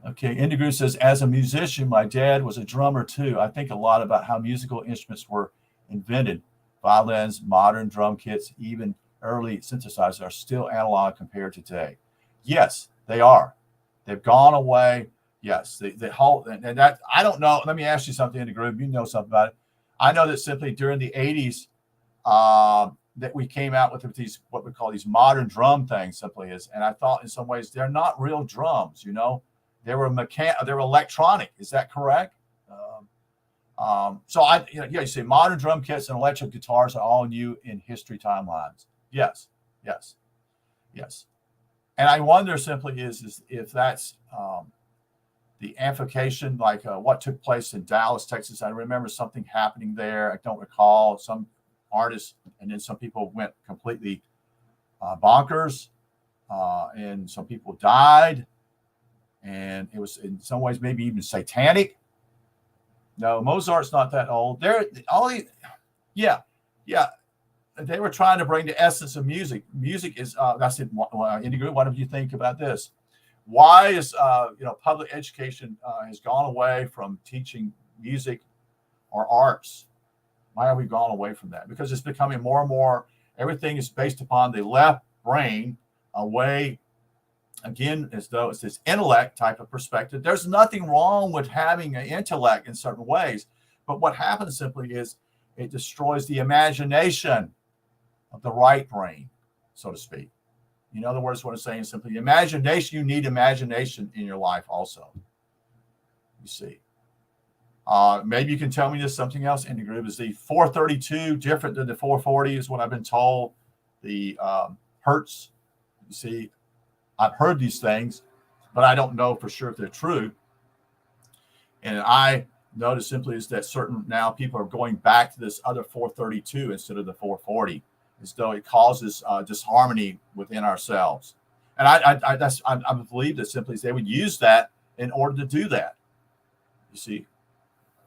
Okay, Indigo says, as a musician, my dad was a drummer too. I think a lot about how musical instruments were invented. Violins, modern drum kits, even early synthesizers are still analog compared to today. Yes, they are. They've gone away. Yes, the whole, and that, I don't know. Let me ask you something in the group. You know something about it. I know that simply during the 80s, that we came out with these, what we call these modern drum things simply is. And I thought in some ways they're not real drums, They were they were electronic. Is that correct? So you say modern drum kits and electric guitars are all new in history timelines. Yes. And I wonder simply is if that's the amplification, like what took place in Dallas, Texas. I remember something happening there. I don't recall some artists, and then some people went completely bonkers, and some people died. And it was in some ways maybe even satanic. No, Mozart's not that old. They were trying to bring the essence of music. Music is that's it. Indigo, what do you think about this? Why is public education has gone away from teaching music or arts? Why have we gone away from that? Because it's becoming more and more. Everything is based upon the left brain, away. Again, as though it's this intellect type of perspective. There's nothing wrong with having an intellect in certain ways. But what happens simply is it destroys the imagination of the right brain, so to speak. In other words, what I'm saying is simply imagination. You need imagination in your life also. You see. Maybe you can tell me this something else in the group. Is the 432 different than the 440 is what I've been told. The hertz, you see. I've heard these things. but I don't know for sure if they're true. And I notice simply is that certain now people are going back to this other 432 instead of the 440, as though it causes disharmony within ourselves. And I believe that simply is they would use that in order to do that. You see,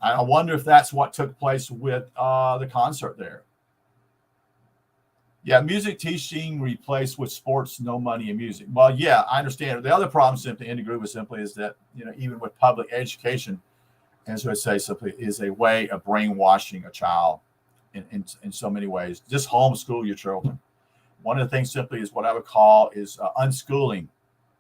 I wonder if that's what took place with the concert there. Yeah, music teaching replaced with sports, no money in music. Well, yeah, I understand. The other problem simply in the group is simply is that, even with public education, as I say, simply is a way of brainwashing a child in so many ways. Just homeschool your children. One of the things simply is what I would call is unschooling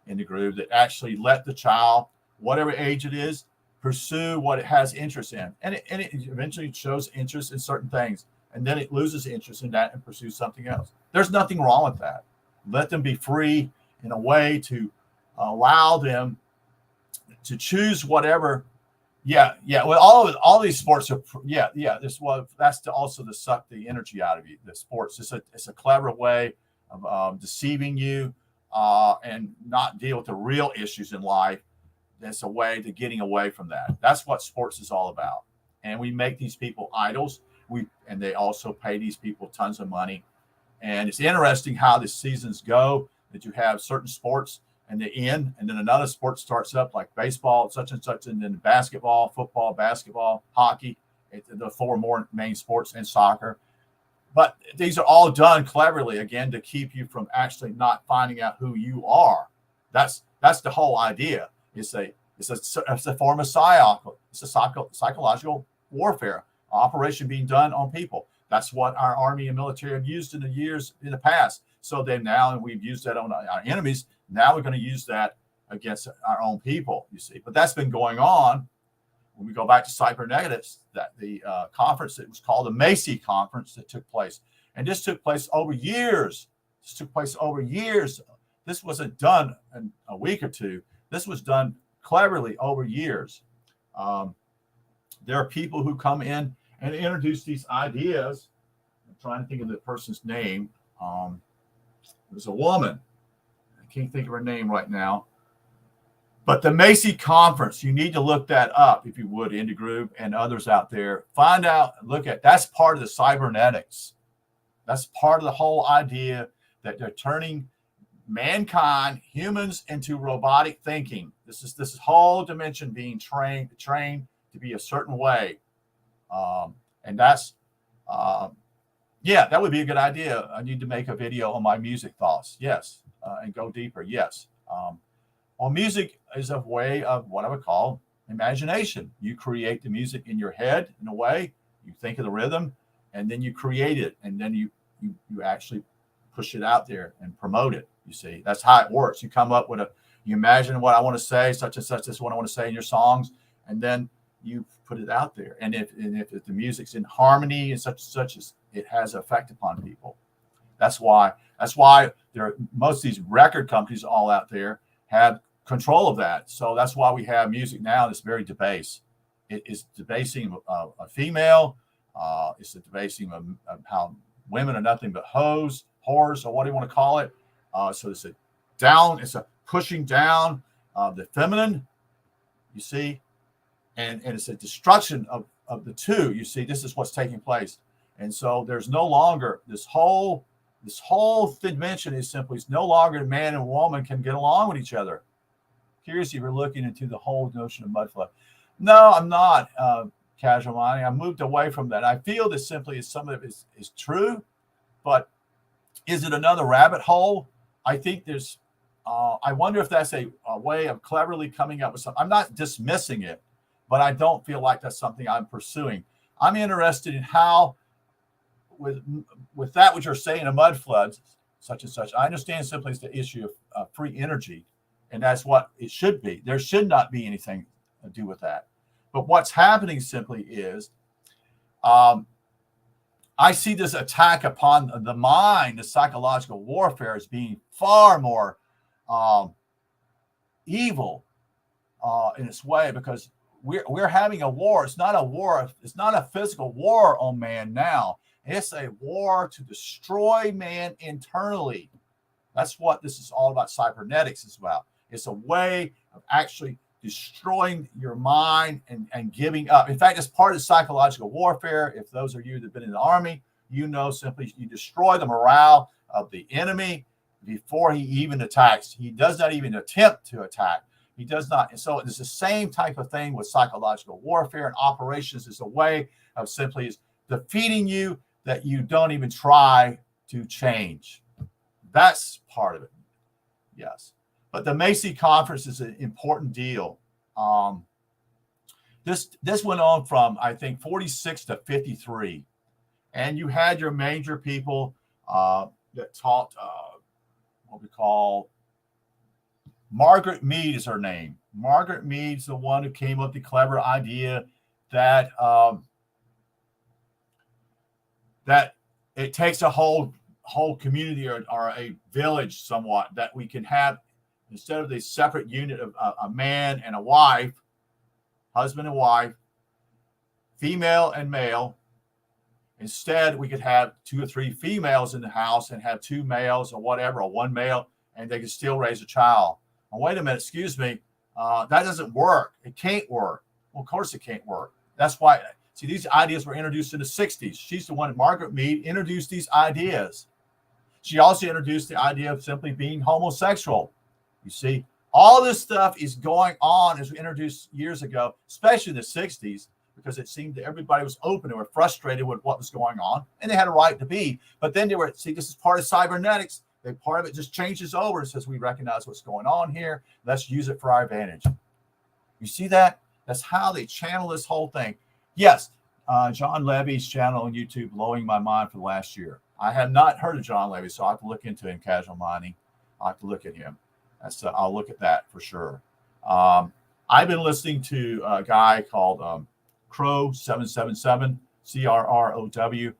in the group, that actually let the child, whatever age it is, pursue what it has interest in. And it eventually shows interest in certain things. And then it loses interest in that and pursues something else. There's nothing wrong with that. Let them be free in a way to allow them to choose whatever. Yeah. Well, all these sports are. Yeah. That's also to suck the energy out of you. The sports. It's a clever way of deceiving you and not deal with the real issues in life. It's a way to getting away from that. That's what sports is all about. And we make these people idols. And they also pay these people tons of money. And it's interesting how the seasons go, that you have certain sports and they end, and then another sport starts up, like baseball, such and such, and then basketball, football, basketball, hockey, the four more main sports, and soccer. But these are all done cleverly, again, to keep you from actually not finding out who you are. That's the whole idea. It's a form of psychological warfare. Operation being done on people. That's what our army and military have used in the past. So then now, and we've used that on our enemies. Now we're going to use that against our own people, you see. But that's been going on. When we go back to cybernetics, that the conference, it was called the Macy Conference, that took place. And this took place over years. This wasn't done in a week or two. This was done cleverly over years. There are people who come in and introduce these ideas. I'm trying to think of the person's name. There's a woman. I can't think of her name right now. But the Macy Conference, you need to look that up, if you would, in the group and others out there. Find out, look at, that's part of the cybernetics. That's part of the whole idea that they're turning mankind, humans, into robotic thinking. This is whole dimension being trained to be a certain way. And that's, that would be a good idea. I need to make a video on my music thoughts. Yes. And go deeper. Yes. Well, music is a way of what I would call imagination. You create the music in your head in a way. You think of the rhythm, and then you create it, and then you actually push it out there and promote it. You see, that's how it works. You come up with you imagine what I want to say, such and such. This is what I want to say in your songs, and then you put it out there. And if the music's in harmony and such, it has an effect upon people. That's why most of these record companies all out there have control of that. So that's why we have music now that's very debased. It is debasing a female. It's a debasing of how women are nothing but hoes, whores, or what do you want to call it? So it's a pushing down the feminine, you see, and it's a destruction of the two. You see, this is what's taking place. And so there's no longer this whole dimension is simply no longer man and woman can get along with each other. Curious if you're looking into the whole notion of mud flood. No, I'm not, Casual Mining. I moved away from that. I feel that simply some of it is true, but is it another rabbit hole? I think there's, I wonder if that's a way of cleverly coming up with something. I'm not dismissing it, but I don't feel like that's something I'm pursuing. I'm interested in how, with that what you're saying, a mud floods, such and such, I understand simply it's the issue of free energy, and that's what it should be. There should not be anything to do with that. But what's happening simply is I see this attack upon the mind, the psychological warfare, as being far more evil in its way, because we're having a war. It's not a war. It's not a physical war on man now. It's a war to destroy man internally. That's what this is all about. Cybernetics is about. It's a way of actually destroying your mind and giving up. In fact, it's part of psychological warfare. If those of you that have been in the army, you know, simply you destroy the morale of the enemy before he even attacks. He does not even attempt to attack. He does not. And so it's the same type of thing with psychological warfare and operations. Is a way of simply defeating you that you don't even try to change. That's part of it. Yes. But the Macy Conference is an important deal. This went on from, I think, 46 to 53. And you had your major people that taught what we call Margaret Mead is her name. Margaret Mead's the one who came up with the clever idea that that it takes a whole community or a village somewhat, that we can have, instead of the separate unit of a man and a wife, husband and wife, female and male, instead we could have 2 or 3 females in the house and have 2 males or whatever, or 1 male, and they can still raise a child. Oh, wait a minute, excuse me, that doesn't work. It can't work. Well, of course it can't work. That's why, see, these ideas were introduced in the 60s. She's the one, Margaret Mead, introduced these ideas. She also introduced the idea of simply being homosexual. You see, all this stuff is going on as we introduced years ago, especially in the 60s, because it seemed that everybody was open and were frustrated with what was going on, and they had a right to be. But then they were, see, this is part of cybernetics. Part of it just changes over and says, we recognize what's going on here. Let's use it for our advantage. You see that? That's how they channel this whole thing. Yes, John Levy's channel on YouTube, blowing my mind for the last year. I have not heard of John Levy, so I have to look into him, Casual Mining. I have to look at him. I'll look at that for sure. I've been listening to a guy called Crow 777, CRROW.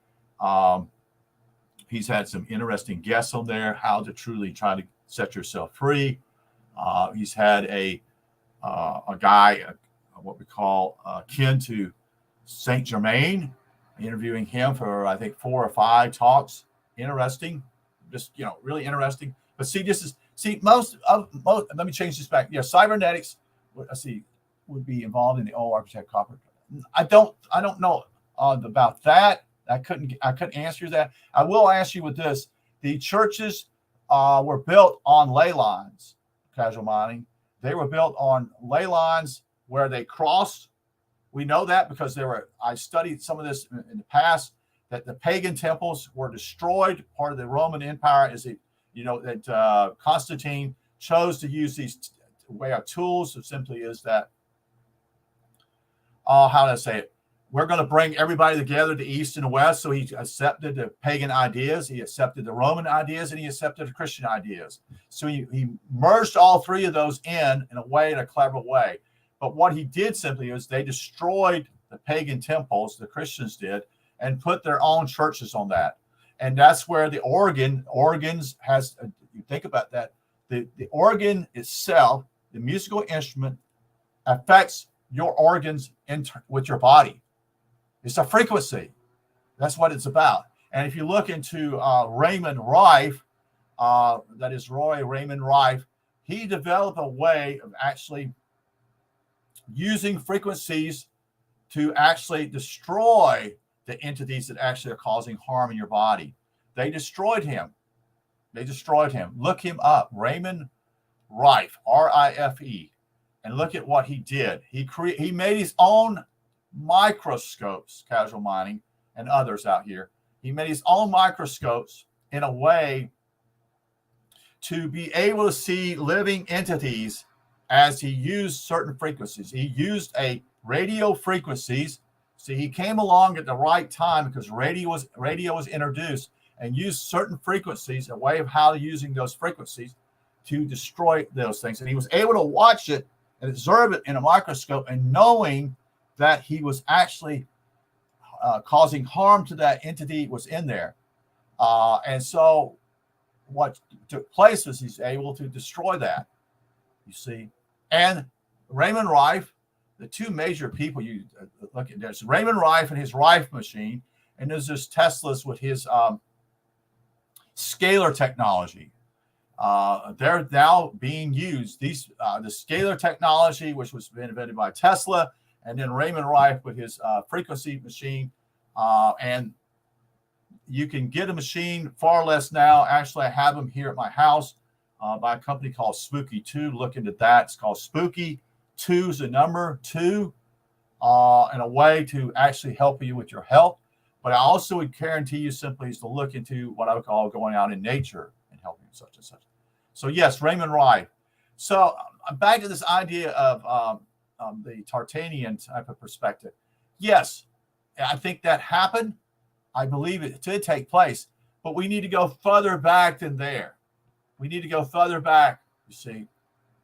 He's had some interesting guests on there, how to truly try to set yourself free. He's had a guy, what we call kin to Saint Germain, interviewing him for, I think, 4 or 5 talks. Interesting, just, really interesting. But see, most, let me change this back. Yeah, cybernetics, let's see, would be involved in the old architect copper. I don't know about that. I couldn't answer that. I will ask you with this: the churches were built on ley lines. Casual Mining, they were built on ley lines where they crossed. We know that because I studied some of this in the past, that the pagan temples were destroyed. Part of the Roman Empire is that Constantine chose to use these way of tools. It simply is that, how do I say it? We're going to bring everybody together, the East and the West. So he accepted the pagan ideas, he accepted the Roman ideas, and he accepted the Christian ideas. So he merged all 3 of those in a clever way. But what he did simply is they destroyed the pagan temples, the Christians did, and put their own churches on that. And that's where the organs has, you think about that, the organ itself, the musical instrument, affects your organs with your body. It's a frequency. That's what it's about. And if you look into Raymond Rife, that is Roy Raymond Rife, he developed a way of actually using frequencies to actually destroy the entities that actually are causing harm in your body. They destroyed him. Look him up, Raymond Rife, R-I-F-E, and look at what he did. He made his own microscopes, Casual Mining and others out here. He made his own microscopes in a way to be able to see living entities as he used certain frequencies. He used radio frequencies. See, he came along at the right time because radio was introduced, and used certain frequencies, a way of how using those frequencies to destroy those things. And he was able to watch it and observe it in a microscope, and knowing that he was actually causing harm to that entity was in there. And so what took place was he's able to destroy that, you see. And Raymond Rife, the 2 major people you look at, there's Raymond Rife and his Rife machine, and there's this Tesla's with his scalar technology. They're now being used. These the scalar technology, which was invented by Tesla, and then Raymond Rife with his frequency machine, and you can get a machine far less now. Actually, I have them here at my house by a company called Spooky 2. Look into that. It's called Spooky 2 is the number 2, and a way to actually help you with your health. But I also would guarantee you simply is to look into what I would call going out in nature and helping such and such. So yes, Raymond Rife. So back to this idea of the Tartanian type of perspective. Yes, I think that happened. I believe it did take place, but we need to go further back than there. We need to go further back. You see,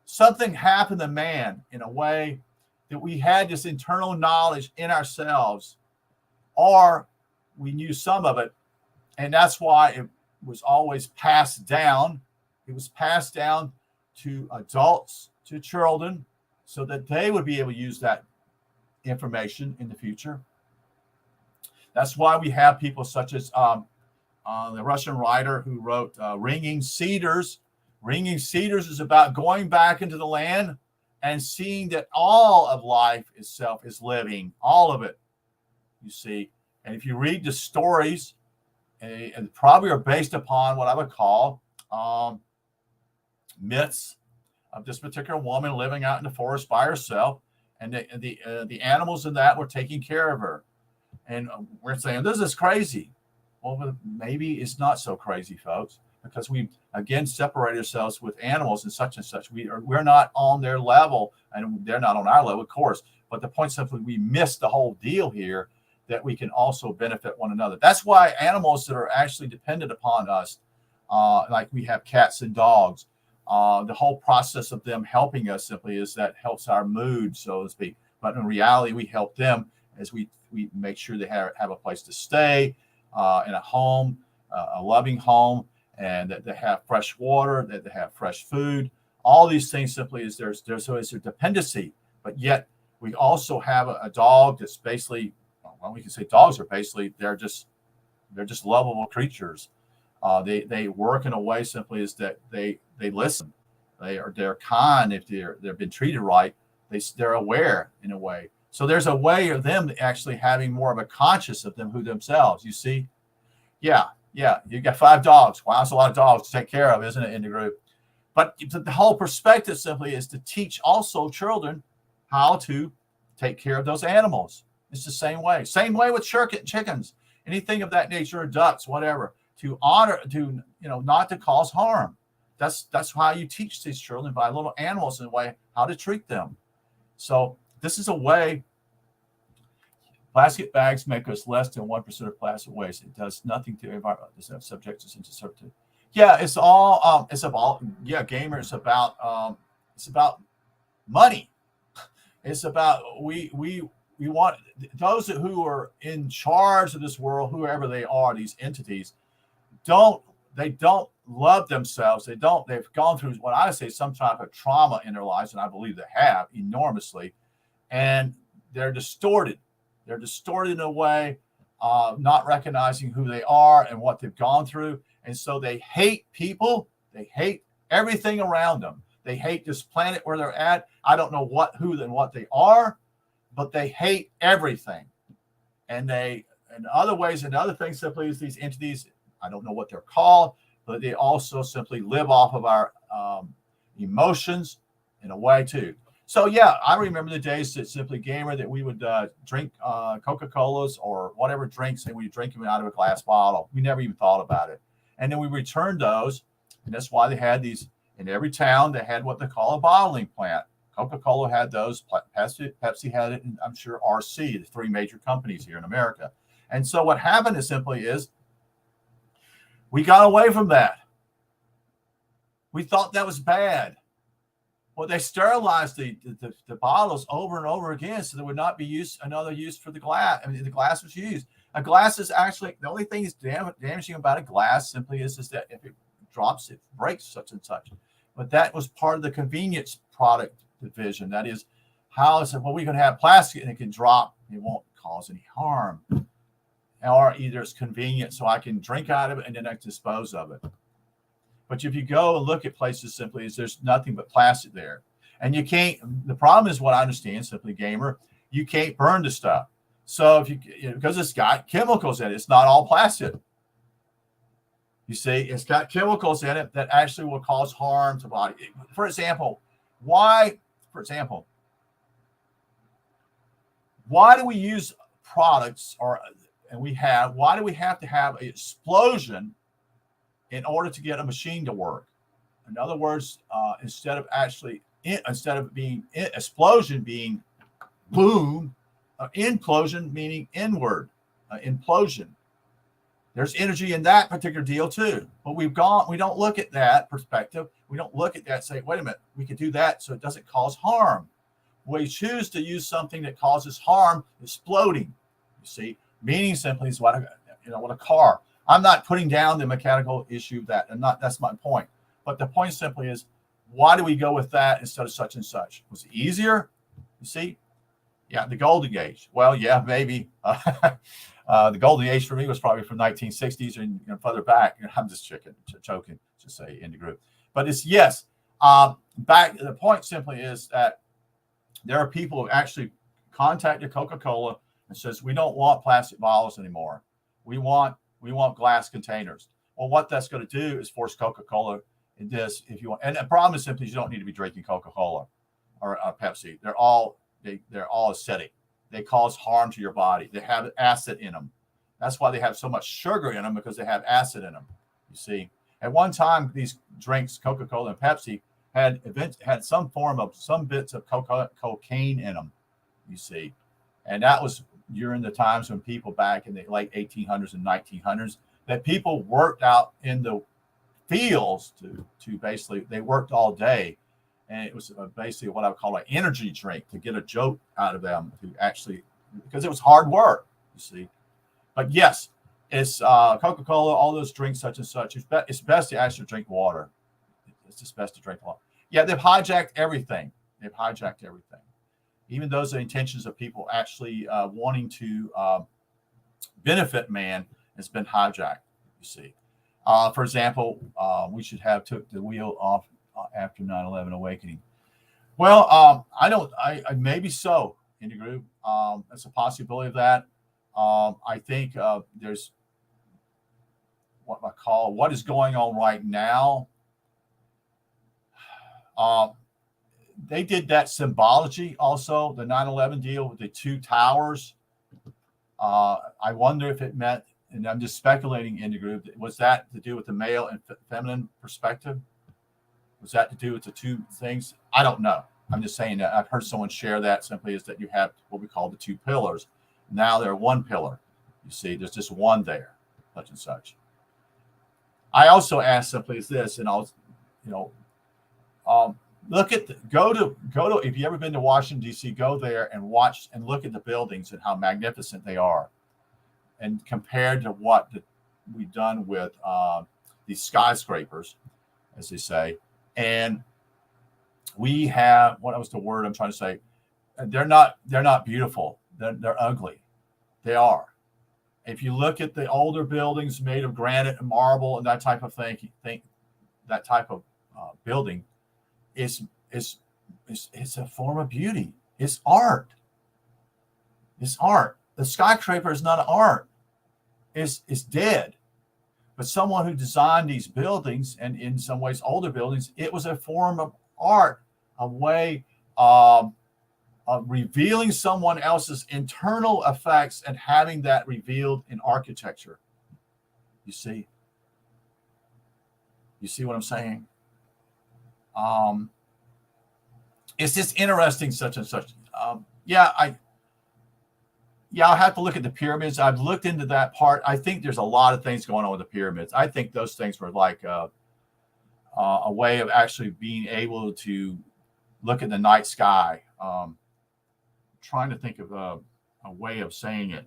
something happened to man in a way that we had this internal knowledge in ourselves, or we knew some of it, and that's why it was always passed down. It was passed down to adults, to children, so that they would be able to use that information in the future. That's why we have people such as the Russian writer who wrote Ringing Cedars. Ringing Cedars is about going back into the land and seeing that all of life itself is living, all of it, you see. And if you read the stories, and probably are based upon what I would call myths of this particular woman living out in the forest by herself, and the animals in that were taking care of her. And we're saying, this is crazy. Well, maybe it's not so crazy, folks, because we, again, separate ourselves with animals and such. We're not on their level, and they're not on our level, of course. But the point simply, we miss the whole deal here, that we can also benefit one another. That's why animals that are actually dependent upon us, like we have cats and dogs, the whole process of them helping us simply is that helps our mood, so to speak. But in reality, we help them as we make sure they have a place to stay, in a home, a loving home, and that they have fresh water, that they have fresh food. All these things simply is there's a dependency, but yet we also have a dog that's basically, well, we can say dogs are basically, they're just lovable creatures. They work in a way simply is that they listen. They're kind if they've been treated right. They're aware in a way. So there's a way of them actually having more of a conscious of them who themselves. You see, yeah. You got 5 dogs. Wow, that's a lot of dogs to take care of, isn't it, in the group? But the whole perspective simply is to teach also children how to take care of those animals. It's the same way. Same way with chickens, anything of that nature, or ducks, whatever. To honor, not to cause harm. That's how you teach these children, by little animals in a way how to treat them. So this is a way. Plastic bags make us less than 1% of plastic waste. It does nothing to environment. It's not subject us into servitude. Yeah, it's all. Gamer. It's about money. It's about we want those who are in charge of this world, whoever they are, these entities, don't love themselves. They've gone through what I say some type of trauma in their lives, and I believe they have enormously, and they're distorted. They're distorted in a way, not recognizing who they are and what they've gone through. And so they hate people. They hate everything around them. They hate this planet where they're at. I don't know who and what they are, but they hate everything. And in other ways and other things, simply is these entities, I don't know what they're called, but they also simply live off of our emotions in a way too. So yeah, I remember the days that simply gamer that we would drink Coca-Colas or whatever drinks, and we drink them out of a glass bottle. We never even thought about it. And then we returned those, and that's why they had these in every town. They had what they call a bottling plant. Coca-Cola had those, Pepsi had it, and I'm sure RC, the 3 major companies here in America. And so what happened is simply is we got away from that. We thought that was bad. Well, they sterilized the bottles over and over again, so there would not be another use for the glass. I mean, the glass was used. A glass is actually, the only thing that's damaging about a glass simply is that if it drops, it breaks such and such. But that was part of the convenience product division. That is how I said, well, we can have plastic and it can drop. It won't cause any harm. Or either it's convenient so I can drink out of it and then I can dispose of it. But if you go and look at places, simply is there's nothing but plastic there. And you can't, the problem is what I understand, simply gamer, you can't burn the stuff. So if you, because it's got chemicals in it, it's not all plastic. You see, it's got chemicals in it that actually will cause harm to the body. For example, why do we use products why do we have to have an explosion in order to get a machine to work? In other words, instead of being explosion being boom, implosion meaning inward, implosion. There's energy in that particular deal too. But we don't look at that perspective. We don't look at that and say, wait a minute, we could do that so it doesn't cause harm. We choose to use something that causes harm, exploding. You see, meaning simply is what a car. I'm not putting down the mechanical issue that's my point. But the point simply is, why do we go with that instead of such and such? Was it easier? You see? Yeah, the golden age. Well, yeah, maybe. The golden age for me was probably from 1960s and further back. I'm just joking to say in the group. But it's yes. Back. The point simply is that there are people who actually contacted Coca-Cola and says, we don't want plastic bottles anymore. We want glass containers. Well, what that's going to do is force Coca-Cola in this. If you want, and the problem is simply you don't need to be drinking Coca-Cola or Pepsi. They're all acidic. They cause harm to your body. They have acid in them. That's why they have so much sugar in them, because they have acid in them. You see, at one time, these drinks, Coca-Cola and Pepsi, had some bits of cocaine in them. You see, and that was during the times when people back in the late 1800s and 1900s, that people worked out in the fields to basically, they worked all day. And it was basically what I would call an energy drink to get a joke out of them, to actually, because it was hard work, you see. But yes, it's Coca-Cola, all those drinks such and such. It's best to actually drink water. It's just best to drink water. Yeah, they've hijacked everything. Even those intentions of people actually wanting to benefit man has been hijacked, you see. For example, we should have took the wheel off after 9/11 awakening. Well, I maybe so in the group. That's a possibility of that. I think there's what I call what is going on right now. They did that symbology also, the 9/11 deal with the two towers. I wonder if it meant, and I'm just speculating in the group, was that to do with the male and feminine perspective? Was that to do with the two things? I don't know. I'm just saying that I've heard someone share that simply is that you have what we call the two pillars. Now they're one pillar. You see, there's just one there, such and such. I also ask simply is this, and I'll, go to if you ever been to Washington D.C., go there and watch and look at the buildings and how magnificent they are, and compared to what we've done with these skyscrapers, as they say. And we have, what was the word I'm trying to say? They're not beautiful. They're ugly. They are. If you look at the older buildings made of granite and marble and that type of thing, that type of building, it's a form of beauty. It's art. It's art. The skyscraper is not an art. It's dead. But someone who designed these buildings, and in some ways older buildings, it was a form of art, a way of revealing someone else's internal effects and having that revealed in architecture. You see what I'm saying? It's just interesting, such and such. I'll have to look at the pyramids. I've looked into that part. I think there's a lot of things going on with the pyramids. I think those things were like a way of actually being able to look at the night sky. Trying to think of a way of saying it.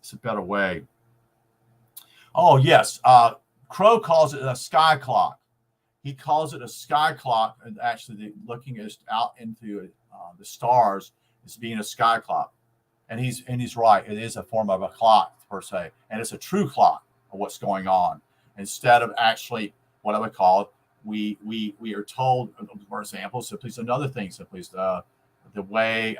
It's a better way. Oh, yes. Crow calls it a sky clock. He calls it a sky clock, and actually looking out into the stars as being a sky clock. And he's right. It is a form of a clock per se, and it's a true clock of what's going on. Instead of actually what I would call, we are told, for example, simply another thing, simply the way,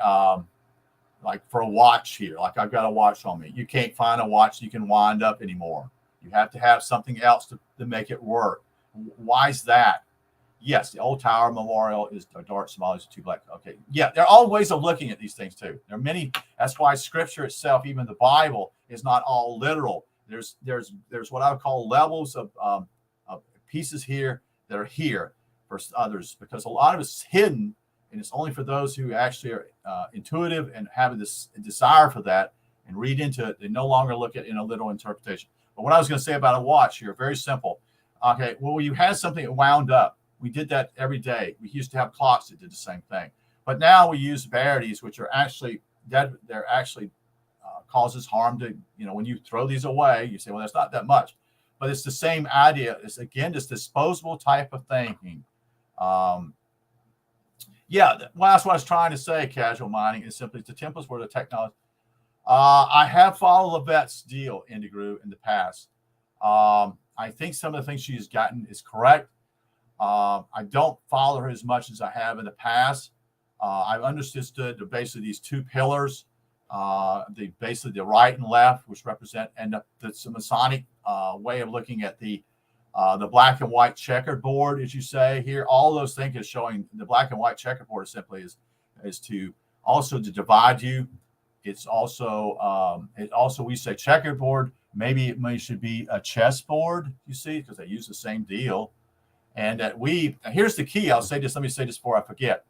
like for a watch here, like I've got a watch on me. You can't find a watch you can wind up anymore. You have to have something else to make it work. Why is that? Yes, the old Tower Memorial is a dark symbolism, two black. Okay, yeah, there are all ways of looking at these things too. There are many. That's why Scripture itself, even the Bible, is not all literal. There's what I would call levels of pieces here that are here for others, because a lot of it's hidden, and it's only for those who actually are intuitive and have this desire for that and read into it. They no longer look at it in a literal interpretation. But what I was going to say about a watch here, very simple. Okay, well, you had something that wound up. We did that every day. We used to have clocks that did the same thing. But now we use verities, which are actually dead. They're actually causes harm to, when you throw these away, you say, well, that's not that much. But it's the same idea. It's, again, this disposable type of thinking. Yeah, well, that's what I was trying to say, casual mining, is simply the temples were the technology. I have followed Levette's deal, Indigru, in the past. I think some of the things she's gotten is correct. I don't follow her as much as I have in the past. I've understood basically these two pillars, basically the right and left, which represent, and the Masonic way of looking at the black and white checkerboard, as you say here. All those things is showing the black and white checkerboard simply is to also to divide you. It's also we say checkerboard. Maybe it should be a chessboard. You see, because they use the same deal. And that here's the key. I'll say this. Let me say this before I forget.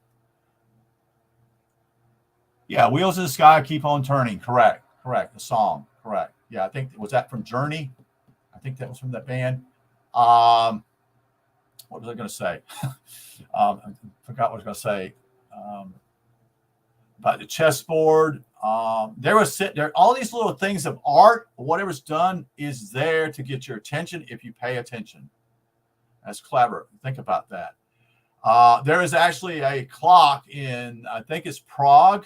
Yeah, wheels in the sky keep on turning. Correct. The song. Correct. Yeah, I think was that from Journey. I think that was from that band. What was I going to say? I forgot what I was going to say about the chessboard. There all these little things of art. Whatever's done is there to get your attention if you pay attention. That's clever. Think about that. There is actually a clock in, I think it's Prague.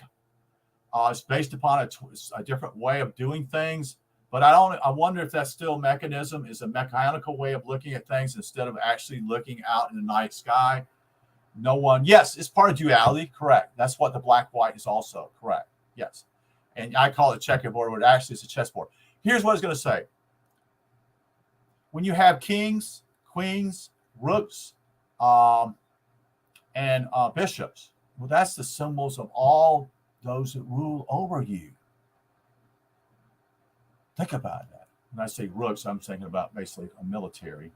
It's based upon a different way of doing things. But I wonder if that still mechanism is a mechanical way of looking at things instead of actually looking out in the night sky. Yes, it's part of duality. Correct. That's what the black-white is also. Correct. Yes. And I call it checkerboard, but actually it's a chessboard. Here's what I was going to say. When you have kings, queens, rooks, and bishops, well, that's the symbols of all those that rule over you. Think about that. When I say rooks, I'm thinking about basically a military.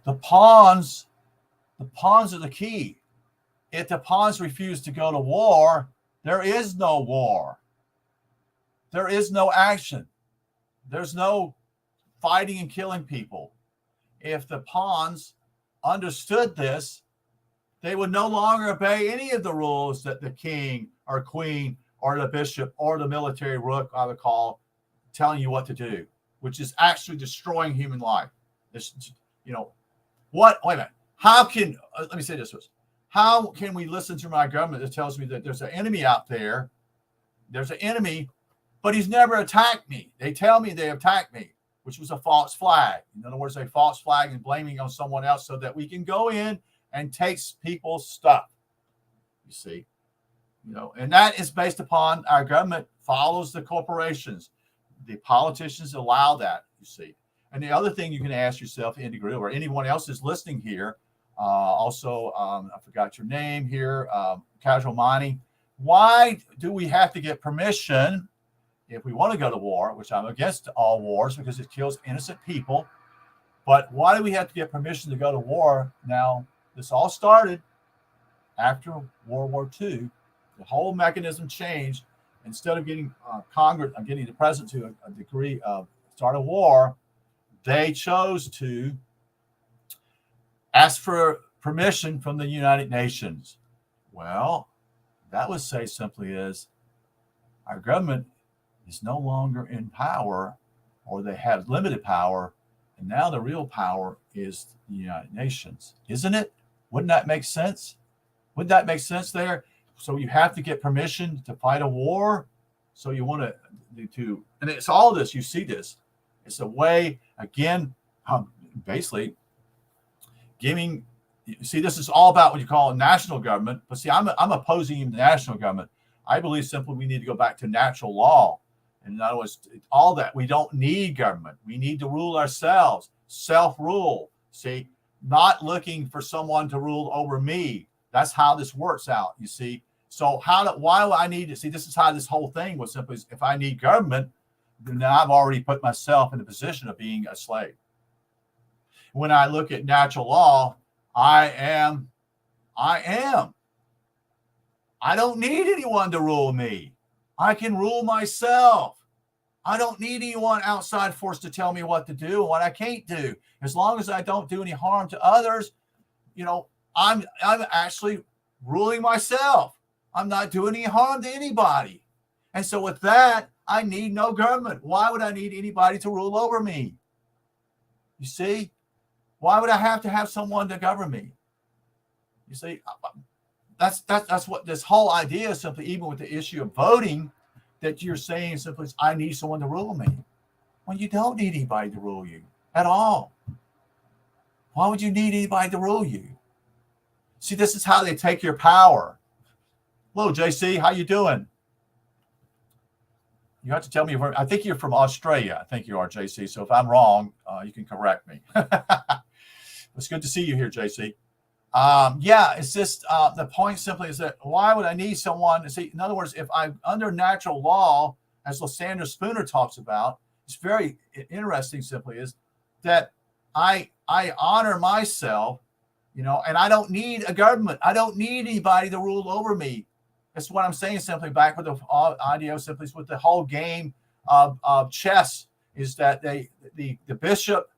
The pawns are the key. If the pawns refuse to go to war, there is no war. There is no action. There's no fighting and killing people. If the pawns understood this, they would no longer obey any of the rules that the king or queen or the bishop or the military rook, I would call, telling you what to do, which is actually destroying human life. Wait a minute. Let me say this first. How can we listen to my government that tells me that there's an enemy out there? There's an enemy, but he's never attacked me. They tell me they attacked me, which was a false flag. In other words, a false flag and blaming on someone else so that we can go in and take people's stuff. You see? And that is based upon our government follows the corporations. The politicians allow that, you see. And the other thing you can ask yourself, Indigru, or anyone else is listening here, I forgot your name here, Casual Mining. Why do we have to get permission if we want to go to war, which I'm against all wars because it kills innocent people? But why do we have to get permission to go to war? Now, this all started after World War II. The whole mechanism changed. Instead of getting Congress, getting the president to a degree of start a war, they chose to ask for permission from the United Nations. Well, that would say simply is our government is no longer in power, or they have limited power, and now the real power is the United Nations, isn't it? Wouldn't that make sense? Would that make sense there? So you have to get permission to fight a war. So you want to, and it's all this, you see this. It's a way, again, basically giving. See, this is all about what you call a national government. But see, I'm opposing the national government. I believe simply we need to go back to natural law. And in other words, all that, we don't need government. We need to rule ourselves, self-rule. See, not looking for someone to rule over me. That's how this works out, you see. So why do I need to see? This is how this whole thing was simply, if I need government, then I've already put myself in the position of being a slave. When I look at natural law, I am. I don't need anyone to rule me. I can rule myself. I don't need anyone outside force to tell me what to do and what I can't do. As long as I don't do any harm to others, I'm actually ruling myself. I'm not doing any harm to anybody. And so with that, I need no government. Why would I need anybody to rule over me? You see? Why would I have to have someone to govern me? You see, that's what this whole idea is simply, even with the issue of voting, that you're saying simply, I need someone to rule me. When you don't need anybody to rule you at all. Why would you need anybody to rule you? See, this is how they take your power. Hello, JC, how you doing? You have to tell me I think you're from Australia. I think you are, JC. So if I'm wrong, you can correct me. It's good to see you here, JC. It's just the point simply is that why would I need someone to see? In other words, if I'm under natural law, as Lysander Spooner talks about, it's very interesting simply is that I honor myself, and I don't need a government. I don't need anybody to rule over me. That's what I'm saying simply back with the idea simply with the whole game of chess is that the bishop,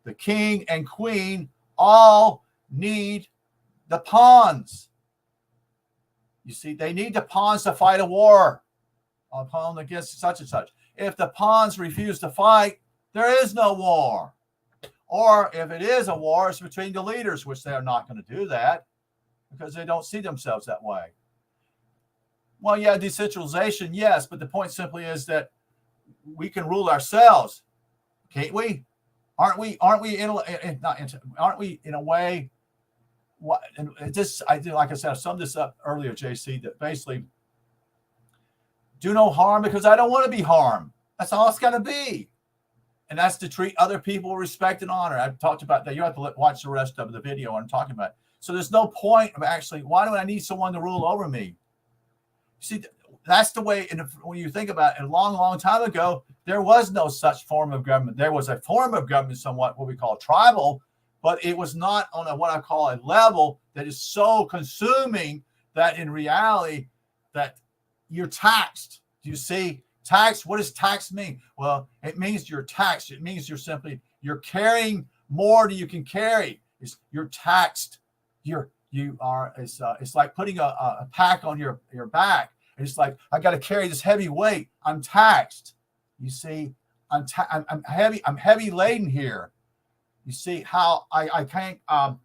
the king, and queen all need the pawns. You see, they need the pawns to fight a war upon against such and such. If the pawns refuse to fight, there is no war. Or if it is a war, it's between the leaders, which they're not going to do that because they don't see themselves that way. Well, yeah, decentralization, yes, but the point simply is that we can rule ourselves, can't we? Aren't we in a way? What? And like I said, I summed this up earlier, JC. That basically do no harm because I don't want to be harmed. That's all it's got to be, and that's to treat other people with respect and honor. I've talked about that. You have to watch the rest of the video I'm talking about. So there's no point of actually. Why do I need someone to rule over me? See, that's the way, and when you think about it, a long, long time ago, there was no such form of government. There was a form of government, somewhat what we call tribal, but it was not on what I call a level that is so consuming that in reality that you're taxed. Do you see? Tax, what does tax mean? Well, it means you're taxed. It means you're carrying more than you can carry. You're taxed. It's like putting a pack on your back. It's like, I got to carry this heavy weight. I'm taxed. You see, I'm heavy. I'm heavy laden here. You see how I can't. I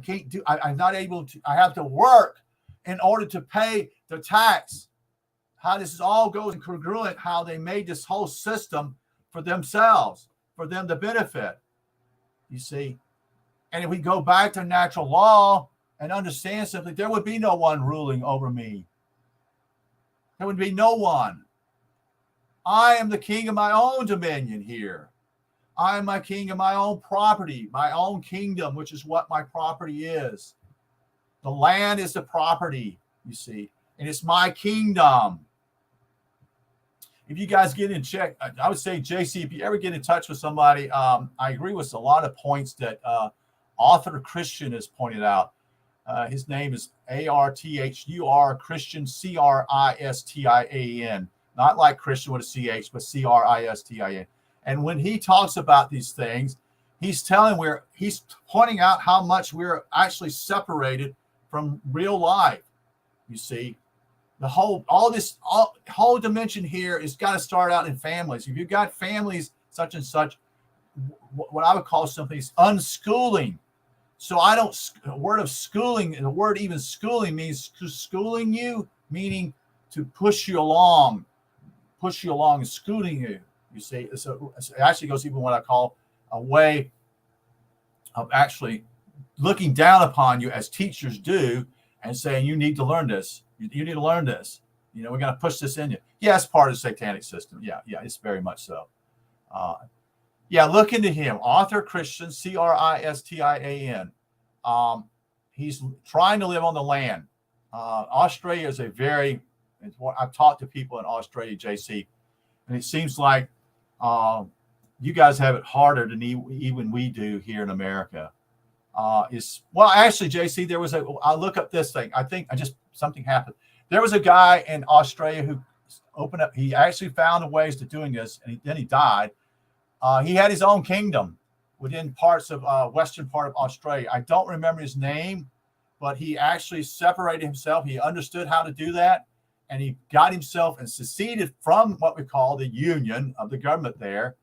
can't do. I'm not able to. I have to work in order to pay the tax. How this all goes in congruent. How they made this whole system for themselves, for them to benefit. You see, and if we go back to natural law and understand simply, there would be no one ruling over me. There would be no one. I am the king of my own dominion here. I am my king of my own property, my own kingdom, which is what my property is. The land is the property, you see, and it's my kingdom. If you guys get in check, I would say, JC, if you ever get in touch with somebody, I agree with a lot of points that author Christian has pointed out. His name is ARTHUR Christian, CHRISTIAN. Not like Christian with a CH, but CHRISTIAN. And when he talks about these things, he's pointing out how much we're actually separated from real life. You see, the whole dimension here is got to start out in families. If you've got families such and such, what I would call something is unschooling. So the word of schooling, the word even schooling means schooling you, meaning to push you along and schooling you. You see, so it actually goes even what I call a way of actually looking down upon you as teachers do and saying, you need to learn this. You need to learn this. You know, we're going to push this in you. Yeah, it's part of the satanic system. Yeah, it's very much so. Look into him. Arthur Christian, Christian. He's trying to live on the land. Australia is I've talked to people in Australia, JC, and it seems like you guys have it harder than even we do here in America. Actually, JC, I'll look up this thing. I think something happened. There was a guy in Australia who opened up. He actually found ways to doing this, and then he died. He had his own kingdom within parts of western part of Australia. I don't remember his name, but he actually separated himself. He understood how to do that, and he got himself and seceded from what we call the union of the government there.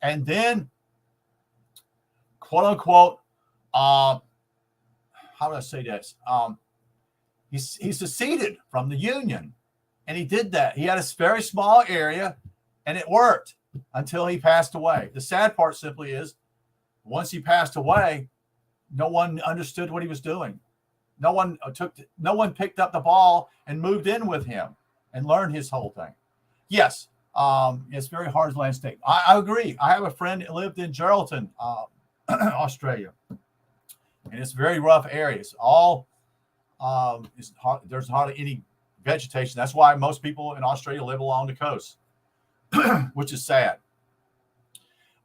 And then, quote unquote, how do I say this? He seceded from the union, and he did that. He had a very small area, and it worked until he passed away. The sad part simply is, once he passed away, no one understood what he was doing. No one picked up the ball and moved in with him and learned his whole thing. Yes, it's very hard landscape. I agree. I have a friend that lived in Geraldton, Australia, and it's very rough areas. There's hardly any vegetation. That's why most people in Australia live along the coast, which is sad.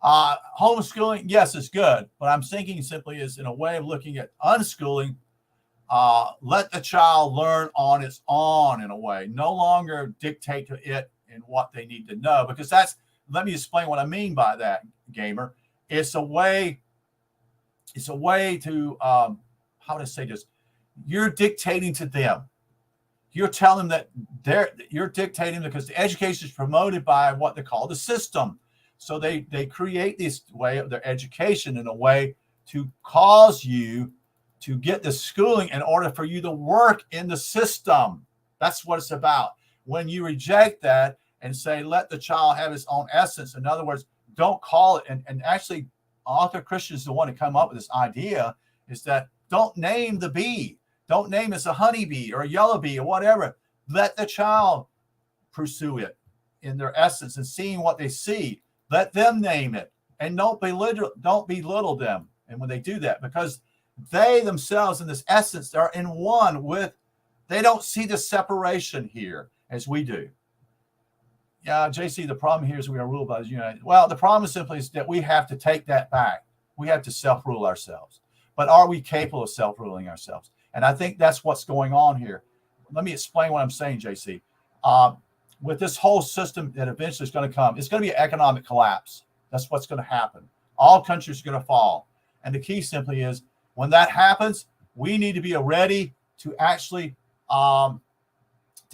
Homeschooling, yes, is good, but I'm thinking simply is in a way of looking at unschooling. Let the child learn on its own in a way. No longer dictate to it and what they need to know, because let me explain what I mean by that, gamer. It's a way to, how to say this? You're dictating to them. You're telling them that you're dictating because the education is promoted by what they call the system. So they create this way of their education in a way to cause you to get the schooling in order for you to work in the system. That's what it's about. When you reject that and say, let the child have his own essence, in other words, don't call it, and actually Arthur Christian is the one to come up with this idea, is that don't name the bee. Don't name it as a honeybee or a yellow bee or whatever. Let the child pursue it in their essence and seeing what they see. Let them name it, and don't belittle them. And when they do that, because they themselves in this essence are in one with, they don't see the separation here as we do. Yeah, JC, the problem here is we are ruled by the United. Well, the problem is simply is that we have to take that back. We have to self-rule ourselves. But are we capable of self-ruling ourselves? And I think that's what's going on here. Let me explain what I'm saying, JC. With this whole system that eventually is going to come, it's going to be an economic collapse. That's what's going to happen. All countries are going to fall. And the key simply is, when that happens, we need to be ready to actually to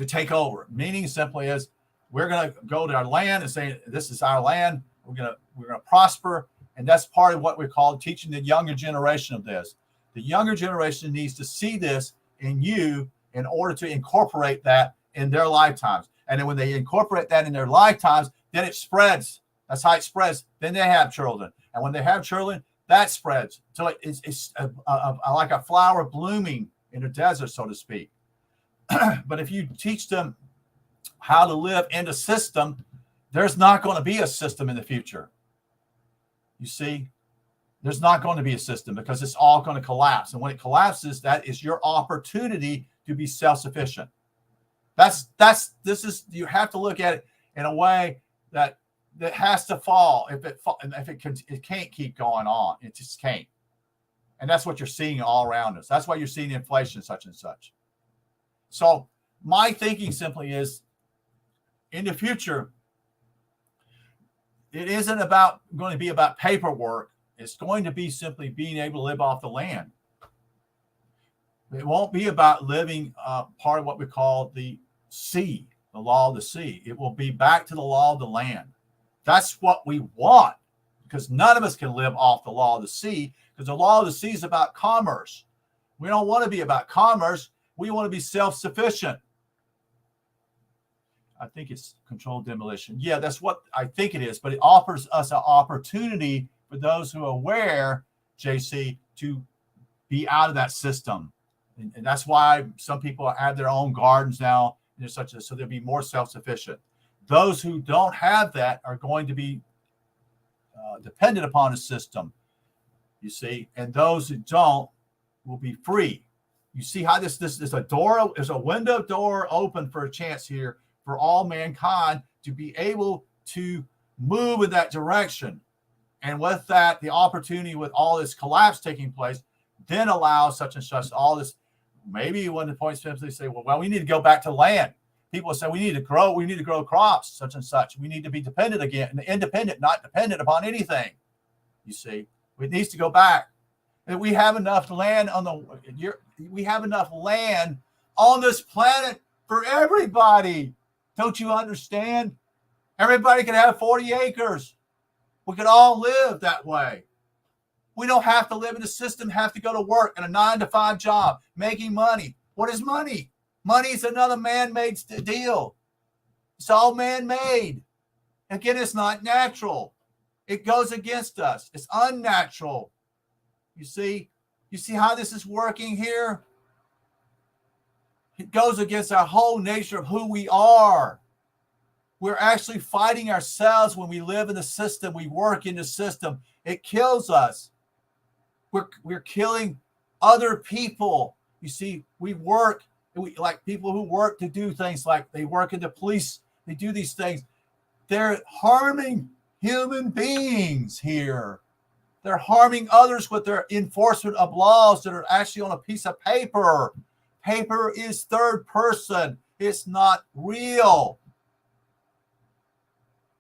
take over. Meaning simply is, we're going to go to our land and say, this is our land. We're going to prosper. And that's part of what we call teaching the younger generation of this. The younger generation needs to see this in you in order to incorporate that in their lifetimes. And then when they incorporate that in their lifetimes, then it spreads. That's how it spreads. Then they have children. And when they have children, that spreads. So it's like a flower blooming in a desert, so to speak. But if you teach them how to live in the system, there's not going to be a system in the future. You see, there's not going to be a system because it's all going to collapse. And when it collapses, that is your opportunity to be self-sufficient. You have to look at it in a way that has to fall. It can't keep going on. It just can't. And that's what you're seeing all around us. That's why you're seeing inflation, such and such. So my thinking simply is, in the future, it isn't going to be about paperwork. It's going to be simply being able to live off the land. It won't be about living part of what we call the sea, the law of the sea. It will be back to the law of the land. That's what we want, because none of us can live off the law of the sea, because the law of the sea is about commerce. We don't want to be about commerce. We want to be self-sufficient. I think it's controlled demolition. Yeah, that's what I think it is, but it offers us an opportunity for those who are aware, JC, to be out of that system. And that's why some people have their own gardens now, and so they'll be more self-sufficient. Those who don't have that are going to be dependent upon a system, you see, and those who don't will be free. You see how this is there's a window door open for a chance here for all mankind to be able to move in that direction. And with that, the opportunity with all this collapse taking place then allows such and such all this. Maybe one of the points simply say, well, we need to go back to land. People say we need to grow crops, such and such. We need to be dependent again, independent, not dependent upon anything. You see, it needs to go back. And we have enough land we have enough land on this planet for everybody. Don't you understand? Everybody can have 40 acres. We could all live that way. We don't have to live in the system, have to go to work in a 9-to-5 job, making money. What is money? Money is another man-made deal. It's all man-made. Again, it's not natural. It goes against us. It's unnatural. You see how this is working here? It goes against our whole nature of who we are. We're actually fighting ourselves when we live in the system. We work in the system. It kills us. We're killing other people. You see, we work. Like people who work to do things like they work in the police. They do these things. They're harming human beings here. They're harming others with their enforcement of laws that are actually on a piece of paper. Paper is third person. It's not real.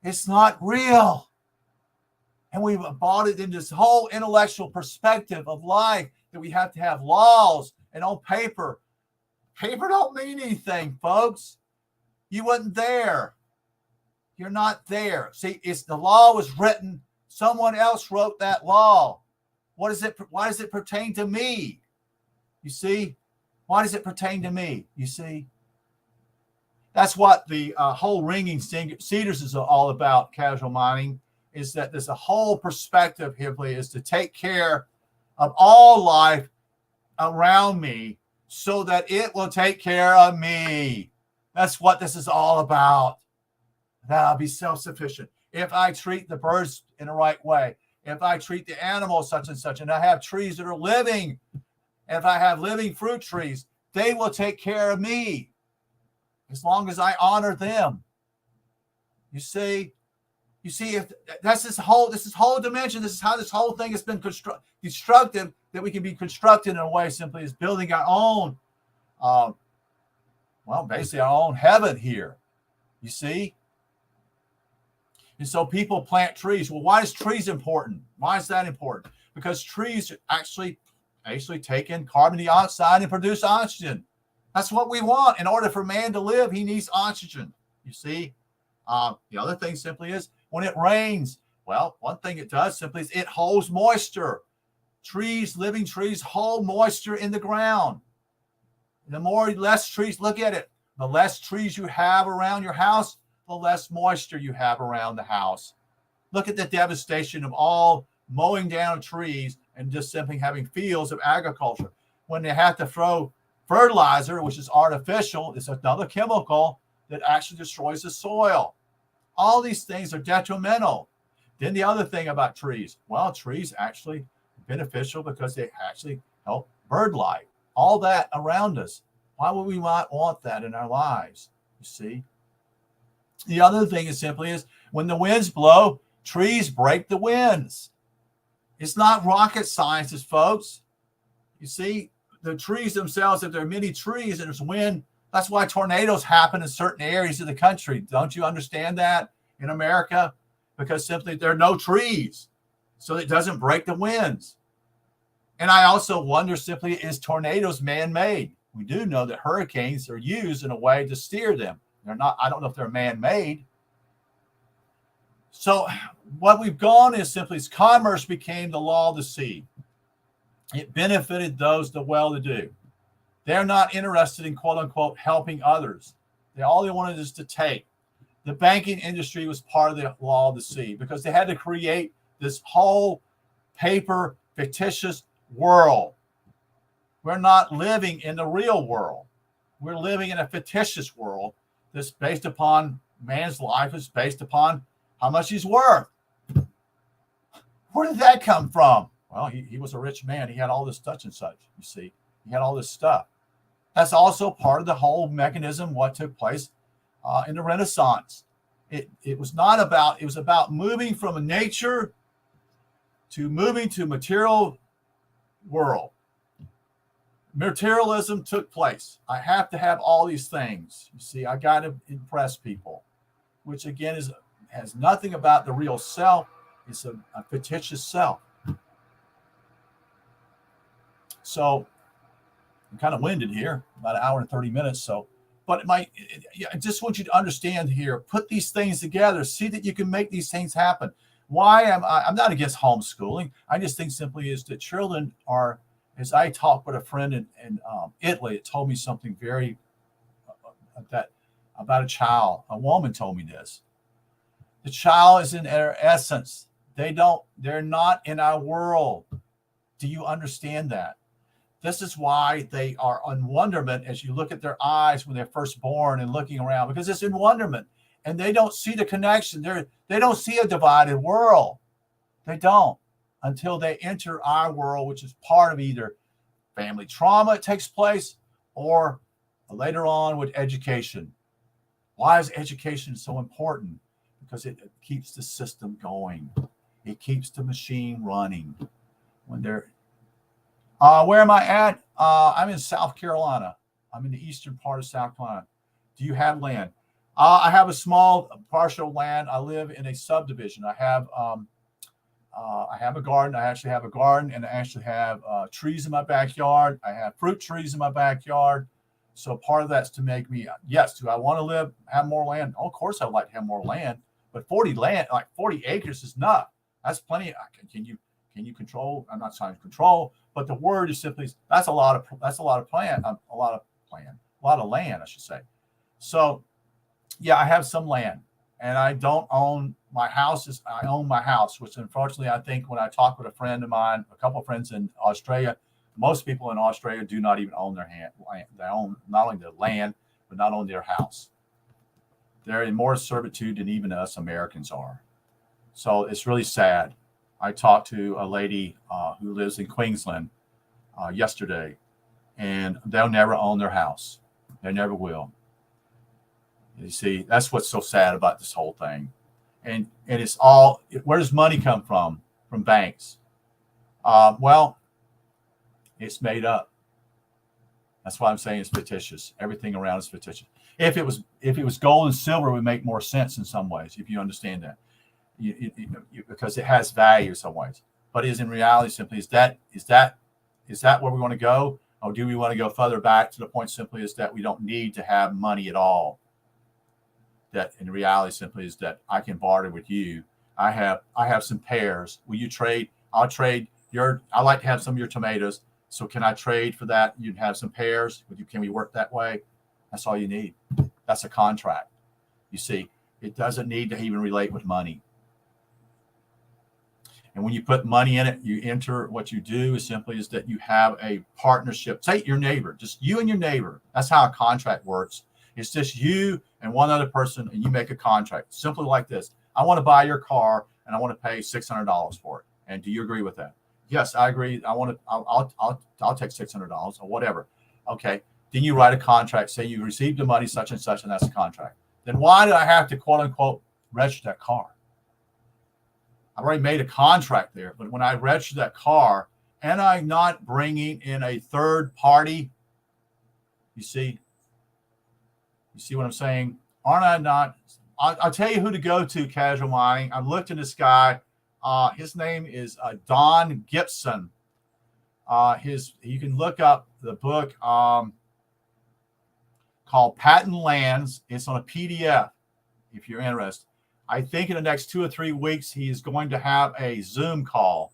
It's not real. And we've bought it in this whole intellectual perspective of life that we have to have laws and on paper. Paper don't mean anything, folks. You wasn't there. You're not there. See, the law was written. Someone else wrote that law. Why does it pertain to me? You see? Why does it pertain to me? You see? That's what the whole ringing cedars is all about, casual mining, is that there's a whole perspective here is to take care of all life around me so that it will take care of me. That's what this is all about. That I'll be self-sufficient. If I treat the birds in the right way, if I treat the animals such and such, and I have trees that are living, if I have living fruit trees, they will take care of me as long as I honor them. You see, if that's this whole dimension, this is how this whole thing has been constructed, that we can be constructed in a way simply as building our own, basically our own heaven here. You see? And so people plant trees. Well, why is trees important? Why is that important? Because trees actually take in carbon dioxide and produce oxygen. That's what we want. In order for man to live, he needs oxygen. You see? The other thing simply is when it rains, well, one thing it does simply is it holds moisture. Living trees hold moisture in the ground. The less trees, look at it, the less trees you have around your house, the less moisture you have around the house. Look at the devastation of all mowing down trees and just simply having fields of agriculture. When they have to throw fertilizer, which is artificial, it's another chemical that actually destroys the soil. All these things are detrimental. Then the other thing about trees, well, trees actually beneficial because they actually help bird life. All that around us. Why would we not want that in our lives? You see? The other thing is simply when the winds blow, trees break the winds. It's not rocket science, folks. You see, the trees themselves, if there are many trees and there's wind, that's why tornadoes happen in certain areas of the country. Don't you understand that in America? Because simply there are no trees, so it doesn't break the winds. And I also wonder simply, is tornadoes man-made? We do know that hurricanes are used in a way to steer them. They're not, I don't know if they're man-made. So what we've gone is simply commerce became the law of the sea. It benefited those the well-to-do. They're not interested in quote unquote helping others. All they wanted is to take. The banking industry was part of the law of the sea because they had to create this whole paper, fictitious world. We're not living in the real world. We're living in a fictitious world that's based upon man's life is based upon how much he's worth. Where did that come from? Well, he was a rich man. He had all this such and such, you see. He had all this stuff. That's also part of the whole mechanism, what took place in the Renaissance. It was about moving from nature to moving to material world. Materialism took place. I have to have all these things. You see, I got to impress people, which again has nothing about the real self. It's a fictitious self. So I'm kind of winded here, about an hour and 30 minutes. So, but I just want you to understand here, put these things together, see that you can make these things happen. Why am I'm not against homeschooling. I just think simply is that children are, as I talked with a friend in Italy, it told me something very about a child. A woman told me this. The child is in their essence. They're not in our world. Do you understand that? This is why they are in wonderment as you look at their eyes when they're first born and looking around, because it's in wonderment and they don't see the connection. They don't see a divided world. They don't until they enter our world, which is part of either family trauma that takes place or later on with education. Why is education so important? Because it keeps the system going. It keeps the machine running. When they're where am I at? I'm in South Carolina. I'm in the eastern part of South Carolina. Do you have land? I have a small partial land. I live in a subdivision. I have a garden. I actually have a garden, and I actually have trees in my backyard. I have fruit trees in my backyard. So part of that's to make me, yes, do I want to have more land? Oh, of course I'd like to have more land, but 40 acres is enough. That's plenty. Can you control? I'm not trying to control, but the word is simply that's a lot of land, I should say. So, yeah, I have some land, and I don't own my houses. I own my house, which unfortunately I think when I talk with a friend of mine, a couple of friends in Australia, most people in Australia do not even own their land. They own not only their land, but not own their house. They're in more servitude than even us Americans are. So it's really sad. I talked to a lady who lives in Queensland yesterday, and they'll never own their house. They never will. You see, that's what's so sad about this whole thing. And it's all, where does money come from? From banks. Well, it's made up. That's why I'm saying it's fictitious. Everything around is fictitious. If it was gold and silver, it would make more sense in some ways, if you understand that. Because it has value in some ways, but is in reality simply is that where we want to go, or do we want to go further back to the point simply is that we don't need to have money at all? That in reality simply is that I can barter with you. I have some pears. Will you trade? I'll trade I like to have some of your tomatoes. So can I trade for that? You'd have some pears. Can we work that way? That's all you need. That's a contract. You see, it doesn't need to even relate with money. And when you put money in it, you enter, what you do is simply is that you have a partnership. Say your neighbor, just you and your neighbor. That's how a contract works. It's just you and one other person, and you make a contract. Simply like this. I want to buy your car, and I want to pay $600 for it. And do you agree with that? Yes, I agree. I'll take $600 or whatever. Okay. Then you write a contract, say you received the money such and such, and that's a contract. Then why do I have to quote unquote register that car? I've already made a contract there, but when I register that car, and I'm not bringing in a third party, you see what I'm saying? Aren't I not? I'll tell you who to go to, Casual Mining. I looked at this guy. His name is Don Gibson. You can look up the book called Patent Lands. It's on a PDF if you're interested. I think in the next 2 or 3 weeks, he is going to have a Zoom call,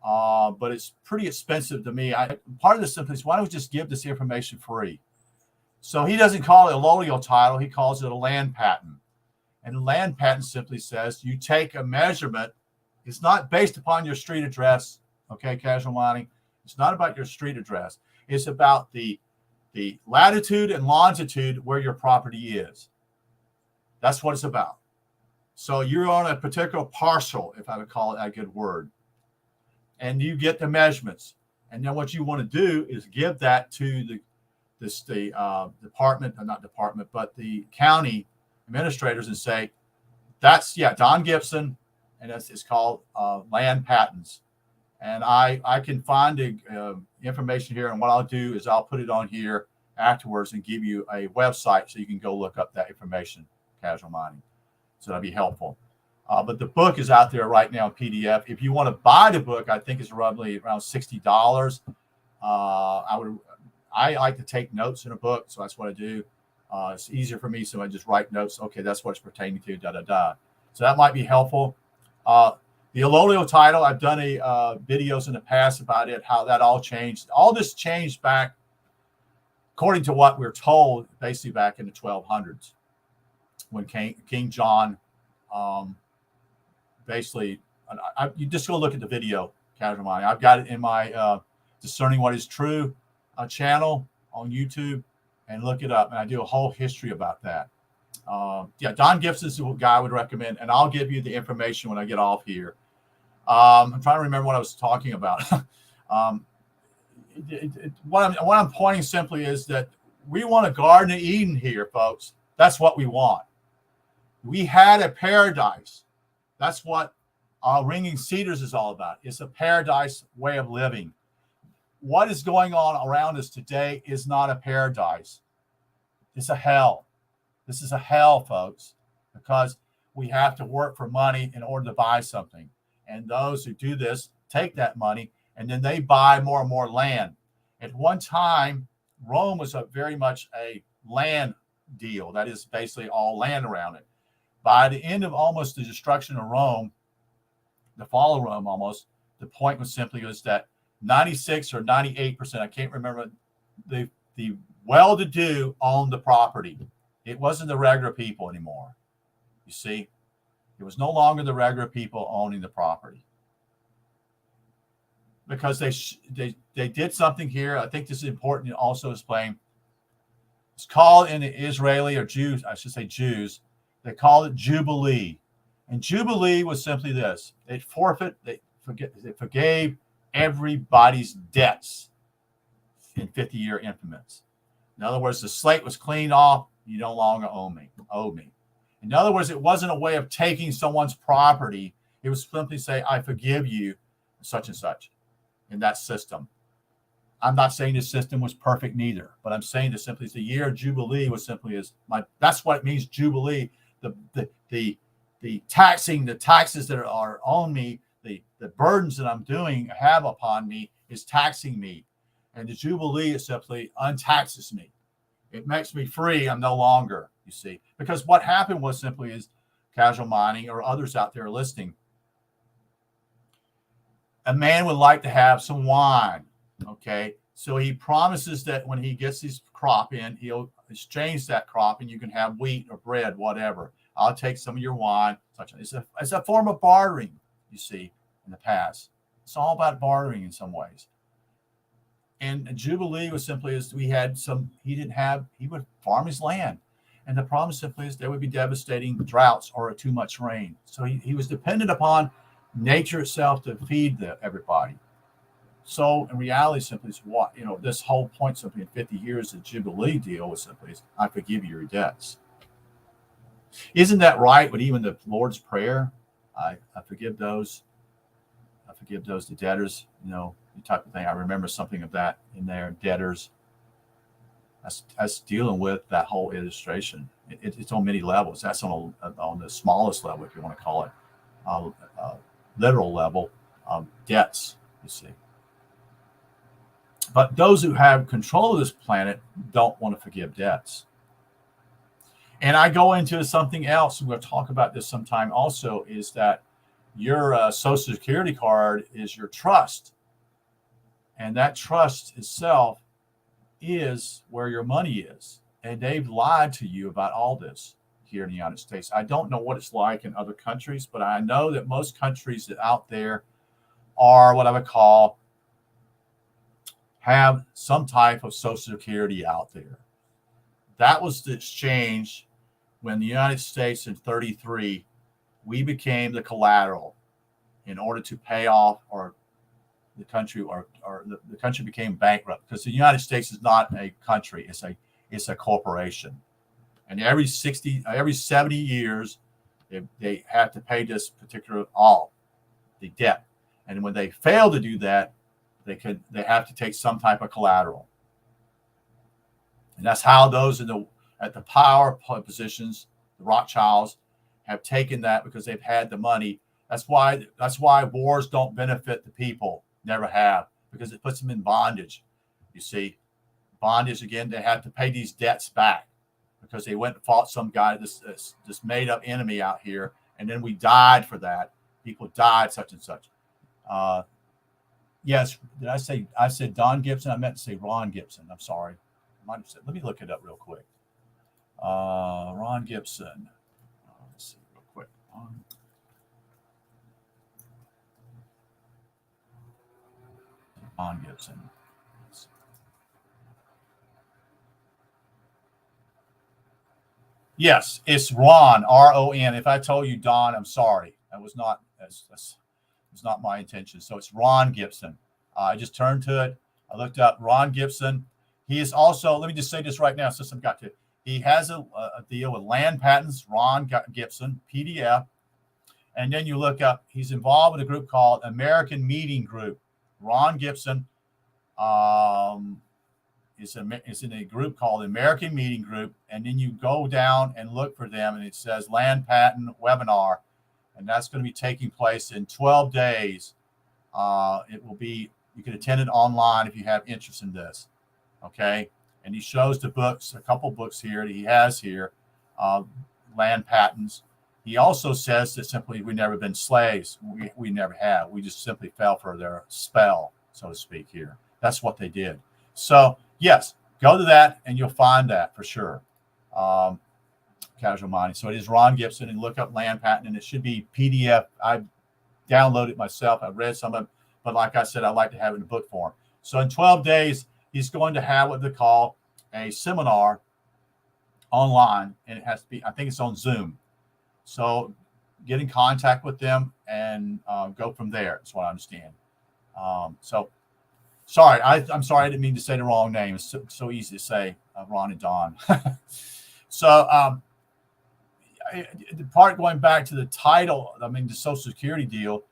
but it's pretty expensive to me. Part of the simply is, why don't we just give this information free? So he doesn't call it a allodial title. He calls it a land patent. And the land patent simply says you take a measurement. It's not based upon your street address, okay, casual mining. It's not about your street address. It's about the latitude and longitude where your property is. That's what it's about. So you're on a particular parcel, if I would call it a good word, and you get the measurements. And then what you want to do is give that to the department, not department, but the county administrators, and say, that's, Don Gibson, and it's called land patents. And I can find the information here, and what I'll do is I'll put it on here afterwards and give you a website so you can go look up that information, casual mining. So that'll be helpful. But the book is out there right now in PDF. If you want to buy the book, I think it's roughly around $60. I like to take notes in a book, so that's what I do. It's easier for me, so I just write notes. Okay, that's what it's pertaining to, da-da-da. So that might be helpful. The allodial title, I've done videos in the past about it, how that all changed. All this changed back, according to what we're told, basically back in the 1200s, when King John, basically, you just go look at the video, casual mining. I've got it in my Discerning What Is True channel on YouTube, and look it up. And I do a whole history about that. Don Gibson's the guy I would recommend, and I'll give you the information when I get off here. I'm trying to remember what I was talking about. What I'm pointing simply is that we want a Garden of Eden here, folks. That's what we want. We had a paradise. That's what Ringing Cedars is all about. It's a paradise way of living. What is going on around us today is not a paradise. It's a hell. This is a hell, folks, because we have to work for money in order to buy something. And those who do this take that money, and then they buy more and more land. At one time, Rome was very much a land deal. That is basically all land around it. By the end of almost the destruction of Rome, the fall of Rome almost, the point was simply that 96 or 98%, I can't remember, the well-to-do owned the property. It wasn't the regular people anymore. You see, it was no longer the regular people owning the property, because they did something here. I think this is important to also explain. It's called in the Israeli or Jews, I should say Jews, they call it Jubilee. And Jubilee was simply this: they forgave everybody's debts in 50-year increments. In other words, the slate was cleaned off. You no longer owe me. In other words, it wasn't a way of taking someone's property. It was simply say, I forgive you, such and such, in that system. I'm not saying this system was perfect neither, but I'm saying that simply the year of Jubilee was simply that's what it means, Jubilee. The taxes that are on me, the burdens that I'm have upon me is taxing me. And the Jubilee is simply untaxes me. It makes me free. I'm no longer, you see. Because what happened was simply is casual mining or others out there listening. A man would like to have some wine, okay? So he promises that when he gets his crop in, he'll exchange that crop and you can have wheat or bread, whatever. I'll take some of your wine. It's a form of bartering, you see, in the past. It's all about bartering in some ways. And Jubilee was simply as he would farm his land. And the problem simply is there would be devastating droughts or too much rain. So he was dependent upon nature itself to feed everybody. So in reality, simply is what, this whole point simply in 50 years, the Jubilee deal was simply is, I forgive you your debts. Isn't that right? But even the Lord's Prayer, I forgive those. I forgive those, the debtors, the type of thing. I remember something of that in there, debtors. That's dealing with that whole illustration. It's on many levels. That's on the smallest level, if you want to call it, literal level, debts, you see. But those who have control of this planet don't want to forgive debts. And I go into something else, we'll talk about this sometime also, is that your Social Security card is your trust. And that trust itself is where your money is. And they've lied to you about all this. here in the United States. I don't know what it's like in other countries, but I know that most countries that out there are what I would call have some type of Social Security out there. That was the exchange when the United States in 33, we became the collateral in order to pay off or the country or the country became bankrupt because the United States is not a country, it's a corporation. And every 70 years, they have to pay this particular off, the debt. And when they fail to do that, they have to take some type of collateral. And that's how those at the power positions, the Rothschilds, have taken that because they've had the money. That's why wars don't benefit the people, never have, because it puts them in bondage. You see, bondage again, they have to pay these debts back because they went and fought some guy, this made up enemy out here, and then we died for that. People died, such and such. Yes, did I said Don Gibson? I meant to say Ron Gibson. I'm sorry. I might have said, let me look it up real quick. Ron Gibson. Let's see real quick. Ron Gibson. Yes, it's Ron, R-O-N. If I told you Don, I'm sorry. That's not my intention. So it's Ron Gibson. I just turned to it. I looked up Ron Gibson. He is also, let me just say this right now, since I've got to. He has a deal with land patents, Ron Gibson, PDF. And then you look up, he's involved with a group called American Meeting Group. Ron Gibson is in a group called American Meeting Group. And then you go down and look for them, and it says Land Patent Webinar. And that's going to be taking place in 12 days. It will be, you can attend it online if you have interest in this. Okay. And he shows the books, a couple books here that he has here, land patents. He also says that simply we've never been slaves. We never have. We just simply fell for their spell, so to speak here. That's what they did. So, yes, go to that and you'll find that for sure. Casual mining. So it is Ron Gibson, and look up land patent, and it should be PDF. I downloaded it myself. I've read some of it, but like I said, I like to have it in book form. So in 12 days, he's going to have what they call a seminar online, and it has to be, I think it's on Zoom. So get in contact with them and go from there. That's what I understand. So sorry, I'm sorry. I didn't mean to say the wrong name. It's so easy to say Ron and Don. So the part going back to the title, I mean, the Social Security deal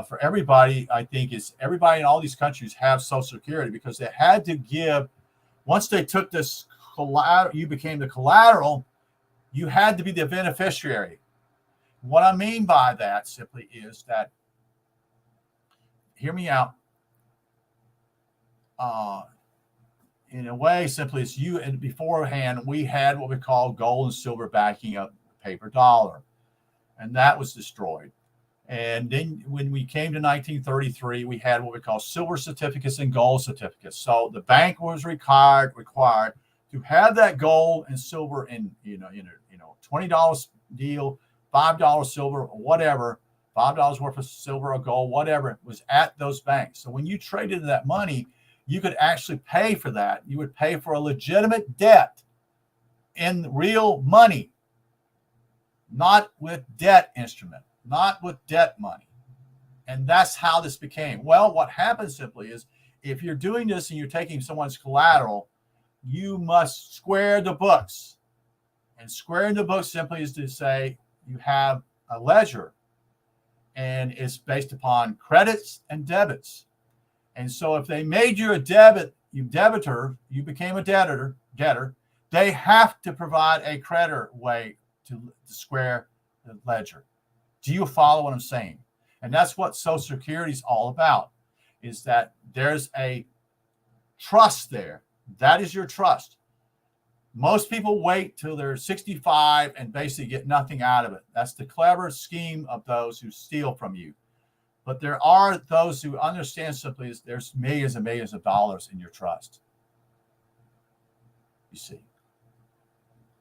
for everybody, I think is everybody in all these countries have Social Security because they had to give, once they took this collateral, you became the collateral, you had to be the beneficiary. What I mean by that simply is that, hear me out, in a way, simply it's you, and beforehand, we had what we call gold and silver backing up paper dollar, and that was destroyed. And then when we came to 1933, we had what we call silver certificates and gold certificates. So the bank was required to have that gold and silver in, $20 deal, $5 silver, or whatever, $5 worth of silver or gold, whatever was at those banks. So when you traded that money, you could actually pay for that. You would pay for a legitimate debt in real money, not with debt instrument, not with debt money. And that's how this became. Well, what happens simply is if you're doing this and you're taking someone's collateral, you must square the books. And squaring the books simply is to say you have a ledger, and it's based upon credits and debits. And so if they made you a debitor, you became a debtor, they have to provide a creditor way to square the ledger. Do you follow what I'm saying? And that's what Social Security is all about, is that there's a trust there. That is your trust. Most people wait till they're 65 and basically get nothing out of it. That's the clever scheme of those who steal from you. But there are those who understand simply is there's millions and millions of dollars in your trust. You see.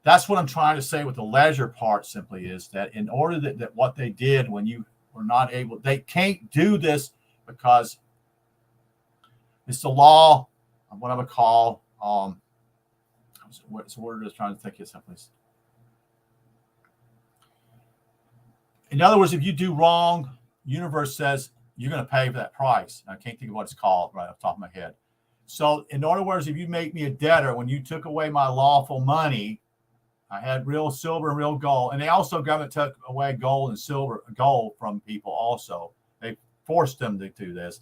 that's what I'm trying to say with the ledger part simply is that in order that what they did when you were not able, they can't do this because it's the law, what I would call, what's the word I was trying to think of someplace. In other words, if you do wrong, universe says you're going to pay for that price. I can't think of what it's called right off the top of my head. So in other words, if you make me a debtor, when you took away my lawful money, I had real silver and real gold. And they also, government took away gold and silver, gold from people also. They forced them to do this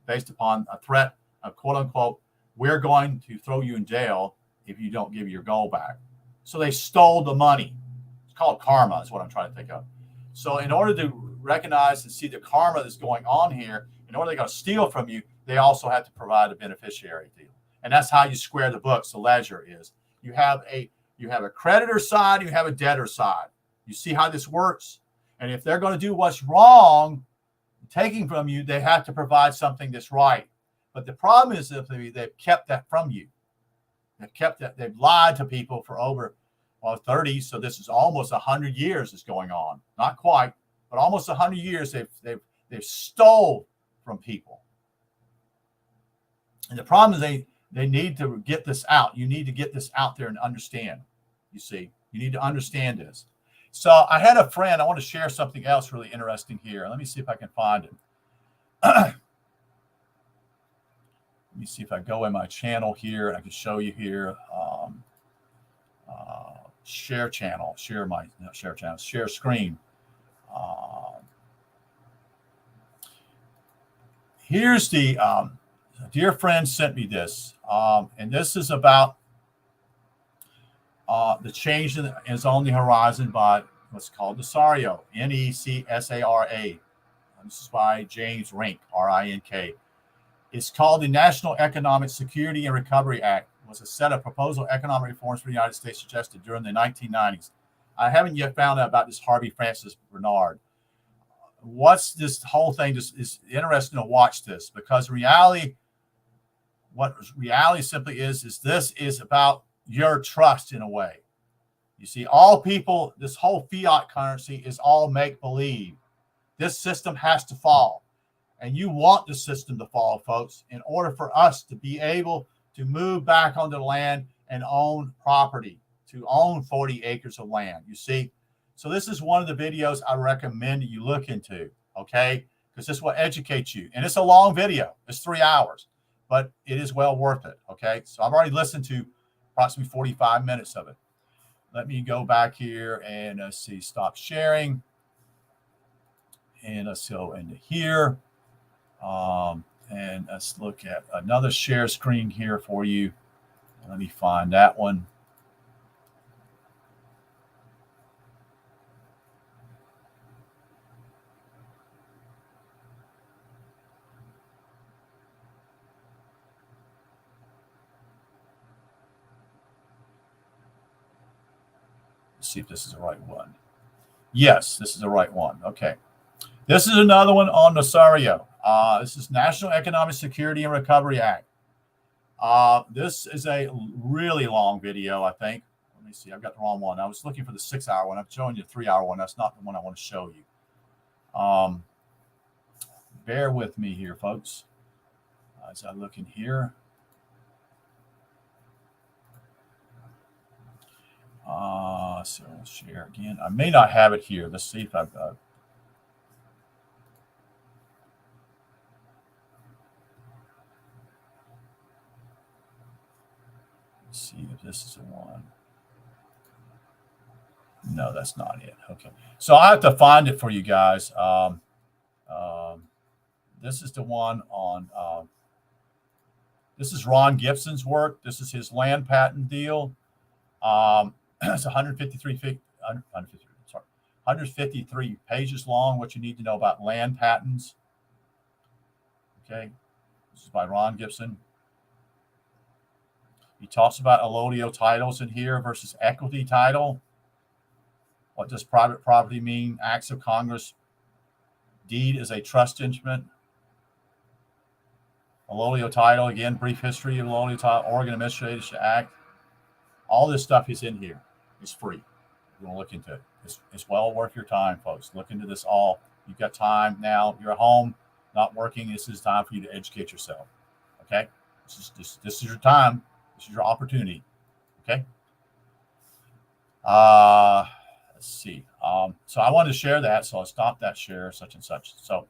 based upon a threat of, quote unquote, we're going to throw you in jail if you don't give your gold back. So they stole the money. It's called karma is what I'm trying to think of. So in order to recognize and see the karma that's going on here, in order they're going to steal from you, they also have to provide a beneficiary deal. And that's how you square the books. The ledger is you have a creditor side, you have a debtor side. You see how this works? And if they're going to do what's wrong, taking from you, they have to provide something that's right. But the problem is that they've kept that from you. They've kept that. They've lied to people for over 30. So this is almost 100 years is going on. Not quite, but almost 100 years they've stole from people. And the problem is they need to get this out. You need to get this out there and understand. You see, you need to understand this. So I had a friend. I want to share something else really interesting here. Let me see if I can find it. Let me see if I go in my channel here. I can show you here. Share channel. Share screen. Here's the a dear friend sent me this, and this is about the change is on the horizon by what's called Necsara, Necsara. This is by James Rink, Rink. It's called the National Economic Security and Recovery Act. It was a set of proposal economic reforms for the United States suggested during the 1990s. I haven't yet found out about this Harvey Francis Bernard. What's this whole thing? Just is interesting to watch this because reality, what reality simply is this is about your trust in a way. You see, all people, this whole fiat currency is all make believe. This system has to fall. And you want the system to fall, folks, in order for us to be able to move back onto the land and own property, to own 40 acres of land. You see, so this is one of the videos I recommend you look into, okay? Because this will educate you. And it's a long video. It's 3 hours, but it is well worth it, okay? So I've already listened to approximately 45 minutes of it. Let me go back here and let's see, stop sharing. And let's go into here. And let's look at another share screen here for you. Let me find that one. Let's see if this is the right one. Yes, this is the right one. Okay. This is another one on Necsara. This is National Economic Security and Recovery Act. This is a really long video, I think. Let me see. I've got the wrong one. I was looking for the 6-hour one. I'm showing you the 3-hour one. That's not the one I want to show you. Bear with me here, folks, as I look in here. So I'll share again. I may not have it here. Let's see if I've see if this is the one. No, that's not it. Okay. So I have to find it for you guys. This is the one on, this is Ron Gibson's work. This is his land patent deal. It's 153 pages long, what you need to know about land patents. Okay. This is by Ron Gibson. He talks about allodial titles in here versus equity title. What does private property mean? Acts of Congress. Deed is a trust instrument. Allodial title, again, brief history of allodial title, Oregon Administration Act. All this stuff is in here. It's free. You want to look into it. It's well worth your time, folks. Look into this all. You've got time now. You're at home, not working. This is time for you to educate yourself. Okay? This is your time. This is your opportunity. Okay? Let's see. So I wanted to share that, so I'll stop that share, such and such. So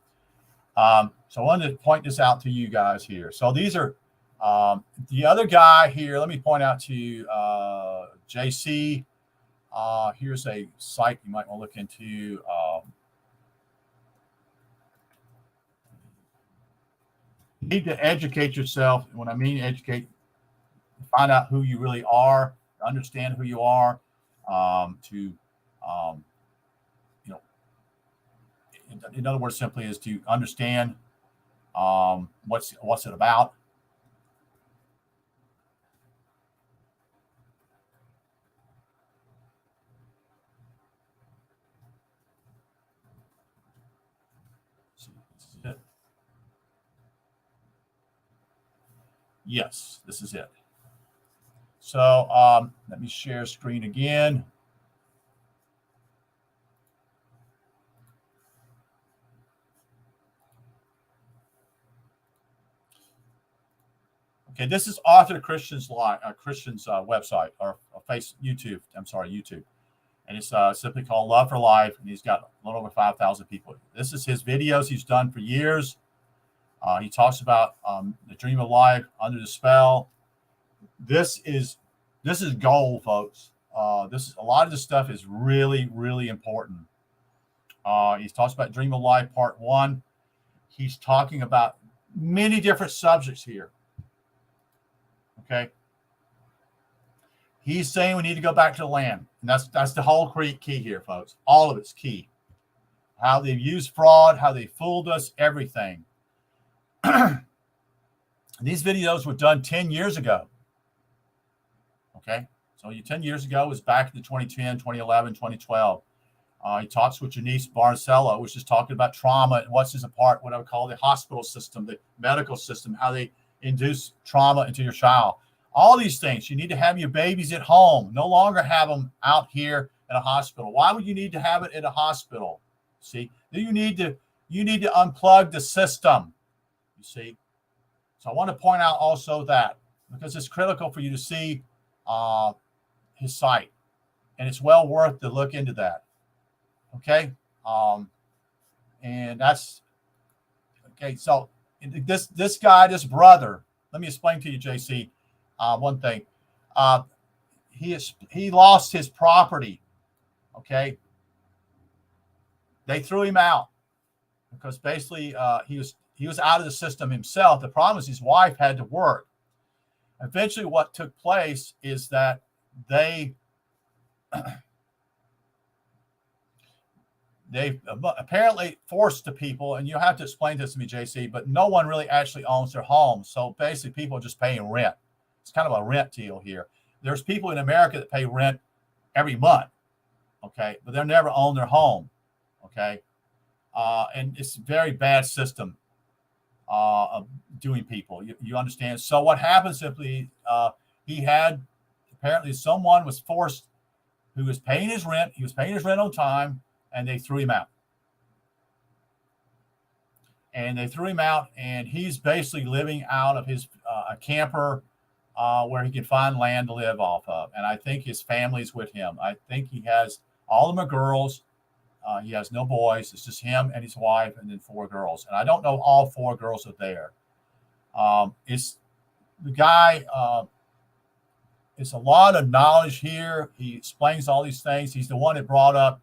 I wanted to point this out to you guys here. So these are the other guy here. Let me point out to you, JC. Here's a site you might want to look into. You need to educate yourself. When I mean educate, find out who you really are, understand who you are, in other words, simply is to understand what's it about. Yes, this is it. So let me share screen again. Okay, this is Author to Christian's website or YouTube. I'm sorry, YouTube, and it's simply called Love for Life, and he's got a little over 5,000 people. This is his videos he's done for years. He talks about the dream of life, under the spell. This is gold, folks. This is a lot of this stuff is really, really important. He talks about Dream of Life Part 1. He's talking about many different subjects here. Okay. He's saying we need to go back to the land. And that's the whole key here, folks. All of it's key. How they've used fraud, how they fooled us, everything. These videos were done 10 years ago. Okay. So 10 years ago was back in the 2010, 2011, 2012. He talks with Janice Barcelo, which is talking about trauma and what I would call the hospital system, the medical system, how they induce trauma into your child. All these things. You need to have your babies at home. No longer have them out here in a hospital. Why would you need to have it in a hospital? See, you need to unplug the system. You see. So I want to point out also that because it's critical for you to see his site, and it's well worth to look into that. Okay. And that's okay. So this guy, this brother, let me explain to you, JC, one thing. He lost his property. Okay. They threw him out because basically he was out of the system himself. The problem is his wife had to work. Eventually what took place is that they apparently forced the people, and you have to explain this to me, JC, but no one really actually owns their home. So basically people are just paying rent. It's kind of a rent deal here. There's people in America that pay rent every month, okay, but they'll never own their home, okay? And it's a very bad system of doing people. You understand? So what happened simply, apparently someone was forced who was paying his rent. He was paying his rent on time, and they threw him out. And he's basically living out of his a camper where he can find land to live off of. And I think his family's with him. I think he has all of them are girls. He has no boys. It's just him and his wife, and then 4 girls. And I don't know all 4 girls are there. It's the guy. It's a lot of knowledge here. He explains all these things. He's the one that brought up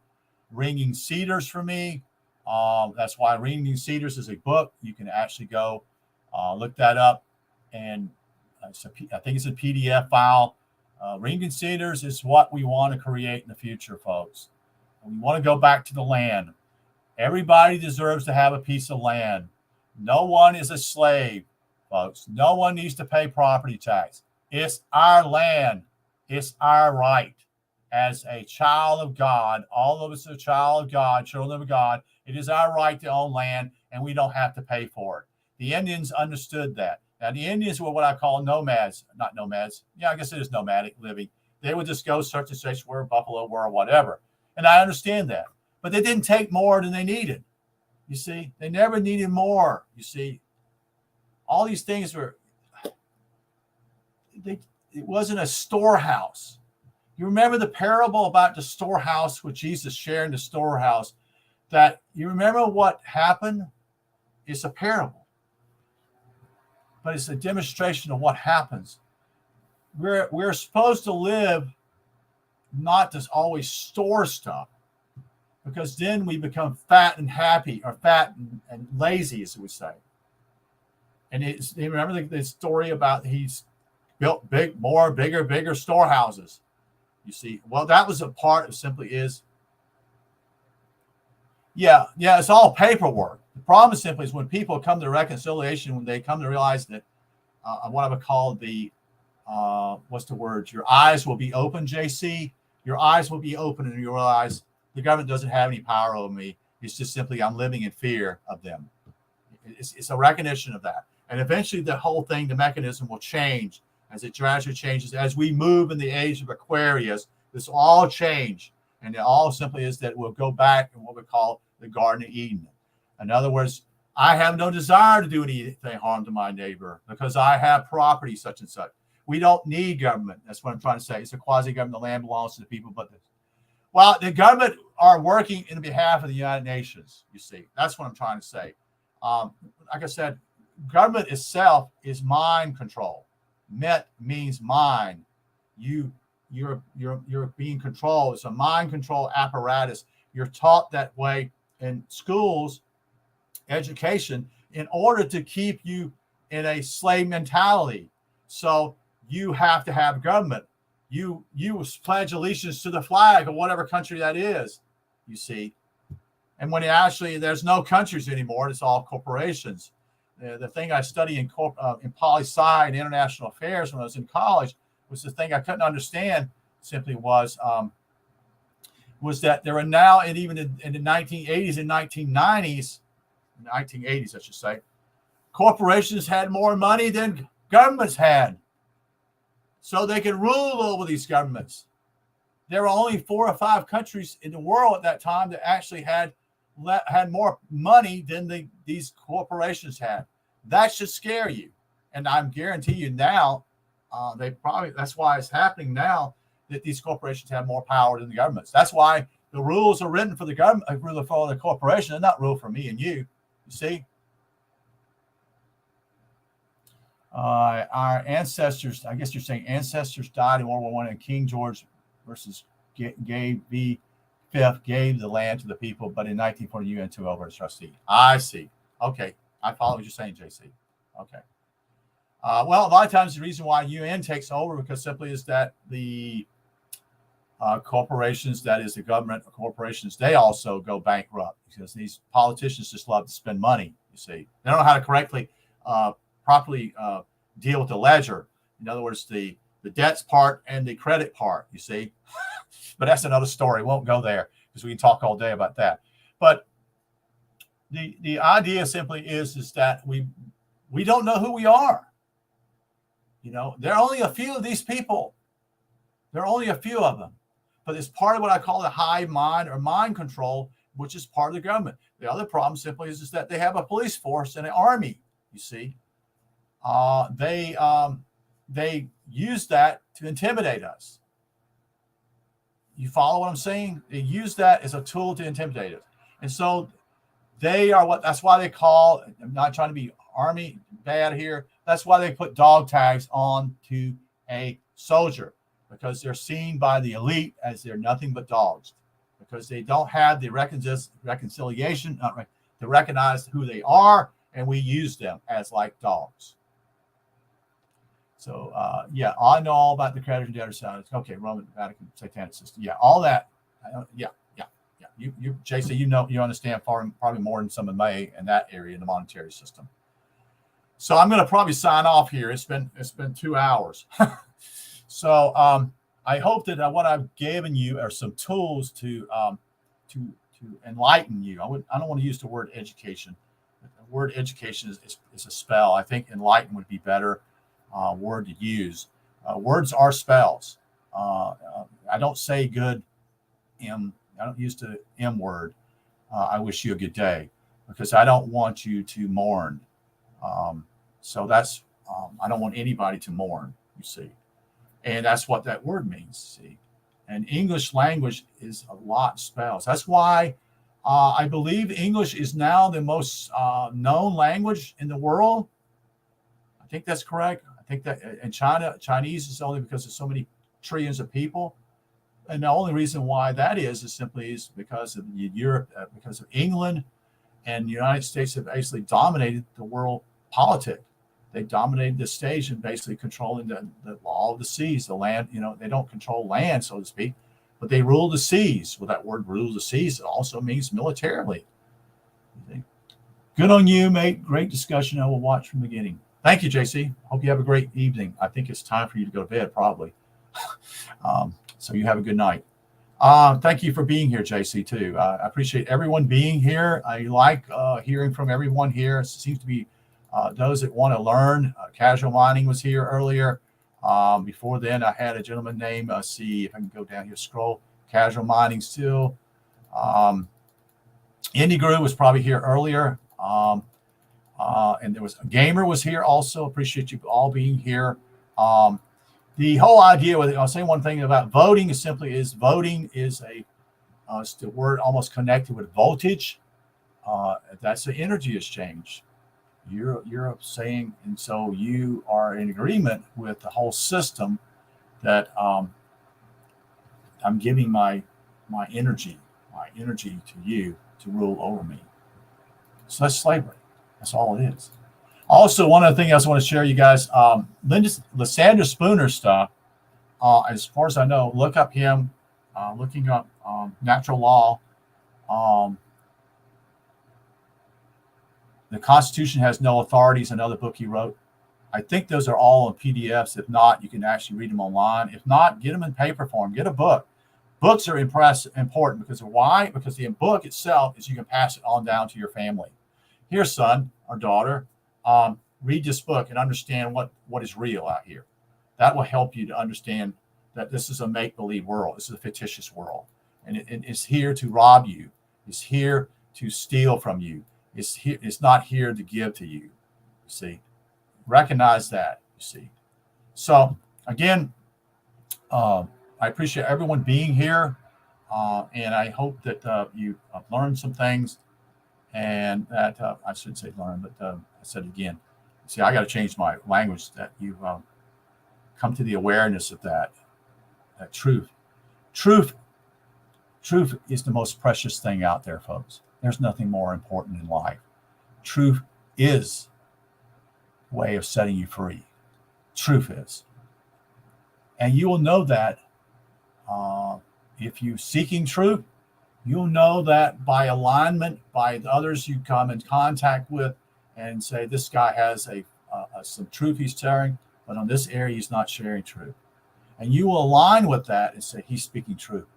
Ringing Cedars for me. That's why Ringing Cedars is a book. You can actually go look that up. And I think it's a PDF file. Ringing Cedars is what we want to create in the future, folks. We want to go back to the land. Everybody deserves to have a piece of land. No one is a slave, folks. No one needs to pay property tax. It's our land. It's our right. As a child of God, all of us are a child of God, children of God. It is our right to own land, and we don't have to pay for it. The Indians understood that. Now, the Indians were what I call nomads. Not nomads. Yeah, I guess it is nomadic living. They would just go search and search where buffalo were or whatever. And I understand that. But they didn't take more than they needed. You see, they never needed more. You see, all these things were, it wasn't a storehouse. You remember the parable about the storehouse with Jesus sharing the storehouse, that you remember what happened? It's a parable, but it's a demonstration of what happens. We're supposed to live, not to always store stuff, because then we become fat and happy, or fat and lazy, as we say. And you remember the story about he's built bigger storehouses. You see, well, that was a part of simply is, it's all paperwork. The problem simply is when people come to reconciliation, when they come to realize that what I would call the, what's the word? Your eyes will be open, JC. Your eyes will be open and you realize the government doesn't have any power over me. It's just simply I'm living in fear of them. It's a recognition of that. And eventually the whole thing, the mechanism will change as it gradually changes. As we move in the age of Aquarius, this will all change. And it all simply is that we'll go back in what we call the Garden of Eden. In other words, I have no desire to do anything harm to my neighbor because I have property such and such. We don't need government. That's what I'm trying to say. It's a quasi-government. The land belongs to the people. But the government are working in behalf of the United Nations, you see. That's what I'm trying to say. Like I said, government itself is mind control. Met means mind. You're being controlled. It's a mind control apparatus. You're taught that way in schools, education, in order to keep you in a slave mentality. So you have to have government. You pledge allegiance to the flag of whatever country that is, you see. And when there's no countries anymore, it's all corporations. The thing I studied in poli-sci and international affairs when I was in college was the thing I couldn't understand. Simply was that there are now, and even in the 1980s and 1990s, I should say, corporations had more money than governments had. So they could rule over these governments. There were only 4 or 5 countries in the world at that time that actually had more money than these corporations had. That should scare you. And I guarantee you now, that's why it's happening now, that these corporations have more power than the governments. That's why the rules are written for the government, for the corporation. They're not ruled for me and you. You see? Our ancestors, I guess you're saying ancestors died in World War I, and King George versus gave the land to the people, but in 1940 UN took over as trustee. I see. Okay. I follow what you're saying, JC. Okay. Well, a lot of times the reason why UN takes over because simply is that the corporations, that is the government corporations, they also go bankrupt because these politicians just love to spend money, you see. They don't know how to properly deal with the ledger. In other words, the debts part and the credit part, you see. But that's another story. We won't go there because we can talk all day about that. But the idea simply is that we don't know who we are. You know, there are only a few of these people. There are only a few of them. But it's part of what I call the hive mind or mind control, which is part of the government. The other problem simply is that they have a police force and an army, you see. They use that to intimidate us. You follow what I'm saying? They use that as a tool to intimidate us. And so that's why they call, I'm not trying to be army bad here. That's why they put dog tags on to a soldier, because they're seen by the elite as they're nothing but dogs, because they don't have the reconciliation to recognize who they are, and we use them as like dogs. So, I know all about the creditor and debtor side. Okay, Roman, Vatican, Satanic system. Yeah, all that. Yeah. You, JC, you understand probably more than some of me in that area in the monetary system. So I'm going to probably sign off here. It's been 2 hours. So I hope that what I've given you are some tools to enlighten you. I don't want to use the word education. The word education is a spell. I think enlighten would be better word to use. Words are spells. I don't say good I don't use the M word. I wish you a good day, because I don't want you to mourn. So that's, I don't want anybody to mourn, you see. And that's what that word means, see. And English language is a lot of spells. That's why I believe English is now the most known language in the world. I think that's correct. I think that in China, Chinese is only because there's so many trillions of people. And the only reason why that is simply is because of Europe, because of England and the United States have basically dominated the world politics. They dominated the stage and basically controlling the law of the seas, the land. They don't control land, so to speak, but they rule the seas. Well, that word "rule the seas" also means militarily. Good on you, mate. Great discussion. I will watch from the beginning. Thank you, JC. Hope you have a great evening. I think it's time for you to go to bed, probably. So you have a good night. Thank you for being here, JC, too. I appreciate everyone being here. I like hearing from everyone here. It seems to be those that want to learn. Casual Mining was here earlier. Before then, I had a gentleman named, see if I can go down here, scroll. Casual Mining still. Indie Guru was probably here earlier. And there was a Gamer was here also. Appreciate you all being here. The whole idea with it, I'll say one thing about voting is voting is it's the word almost connected with voltage. That's the energy exchange. You're saying, and so you are in agreement with the whole system that I'm giving my energy to you to rule over me. So that's slavery. That's all it is. Also, one other thing I just want to share you guys, Lysandra Spooner stuff, as far as I know, look up him, looking up natural law. The Constitution Has No Authorities, another book he wrote. I think those are all in PDFs. If not, you can actually read them online. If not, get them in paper form. Get a book. Books are important because of why? Because the book itself is you can pass it on down to your family. Here, son or daughter, read this book and understand what is real out here. That will help you to understand that this is a make-believe world. This is a fictitious world. And it's here to rob you. It's here to steal from you. It's not here to give to you. You see, recognize that. You see. So again, I appreciate everyone being here, and I hope that you learned some things, and that I shouldn't say learn, but I said it again. See, I got to change my language. That you come to the awareness of that truth. Truth is the most precious thing out there, folks. There's nothing more important in life. Truth is a way of setting you free. Truth is. And you will know that if you're seeking truth, you'll know that by alignment, by others you come in contact with and say, this guy has some truth he's sharing, but on this area he's not sharing truth. And you will align with that and say, he's speaking truth.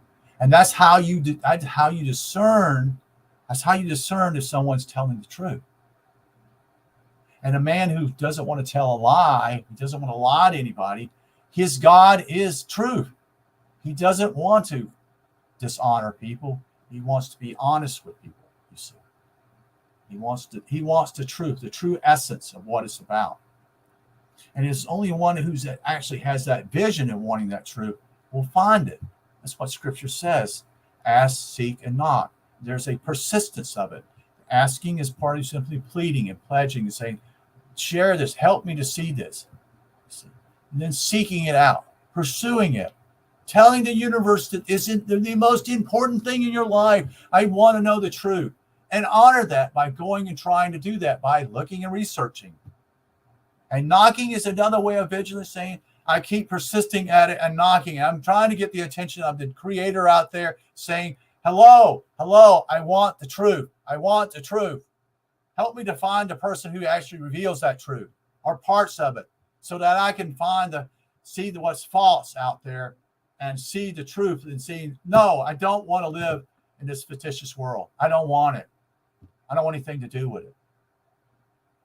And that's how you discern. That's how you discern if someone's telling the truth. And a man who doesn't want to tell a lie, he doesn't want to lie to anybody, his God is truth. He doesn't want to dishonor people. He wants to be honest with people, you see. He wants the truth, the true essence of what it's about. And it's only one who actually has that vision and wanting that truth will find it. That's what Scripture says. Ask, seek, and knock. There's a persistence of it. Asking is part of simply pleading and pledging and saying, share this, help me to see this. And then seeking it out, pursuing it, telling the universe that isn't the most important thing in your life. I want to know the truth. And honor that by going and trying to do that, by looking and researching. And knocking is another way of vigilance, saying, I keep persisting at it and knocking. I'm trying to get the attention of the creator out there saying, hello, I want the truth. I want the truth. Help me to find the person who actually reveals that truth or parts of it so that I can see what's false out there and see the truth and see, no, I don't want to live in this fictitious world. I don't want it. I don't want anything to do with it.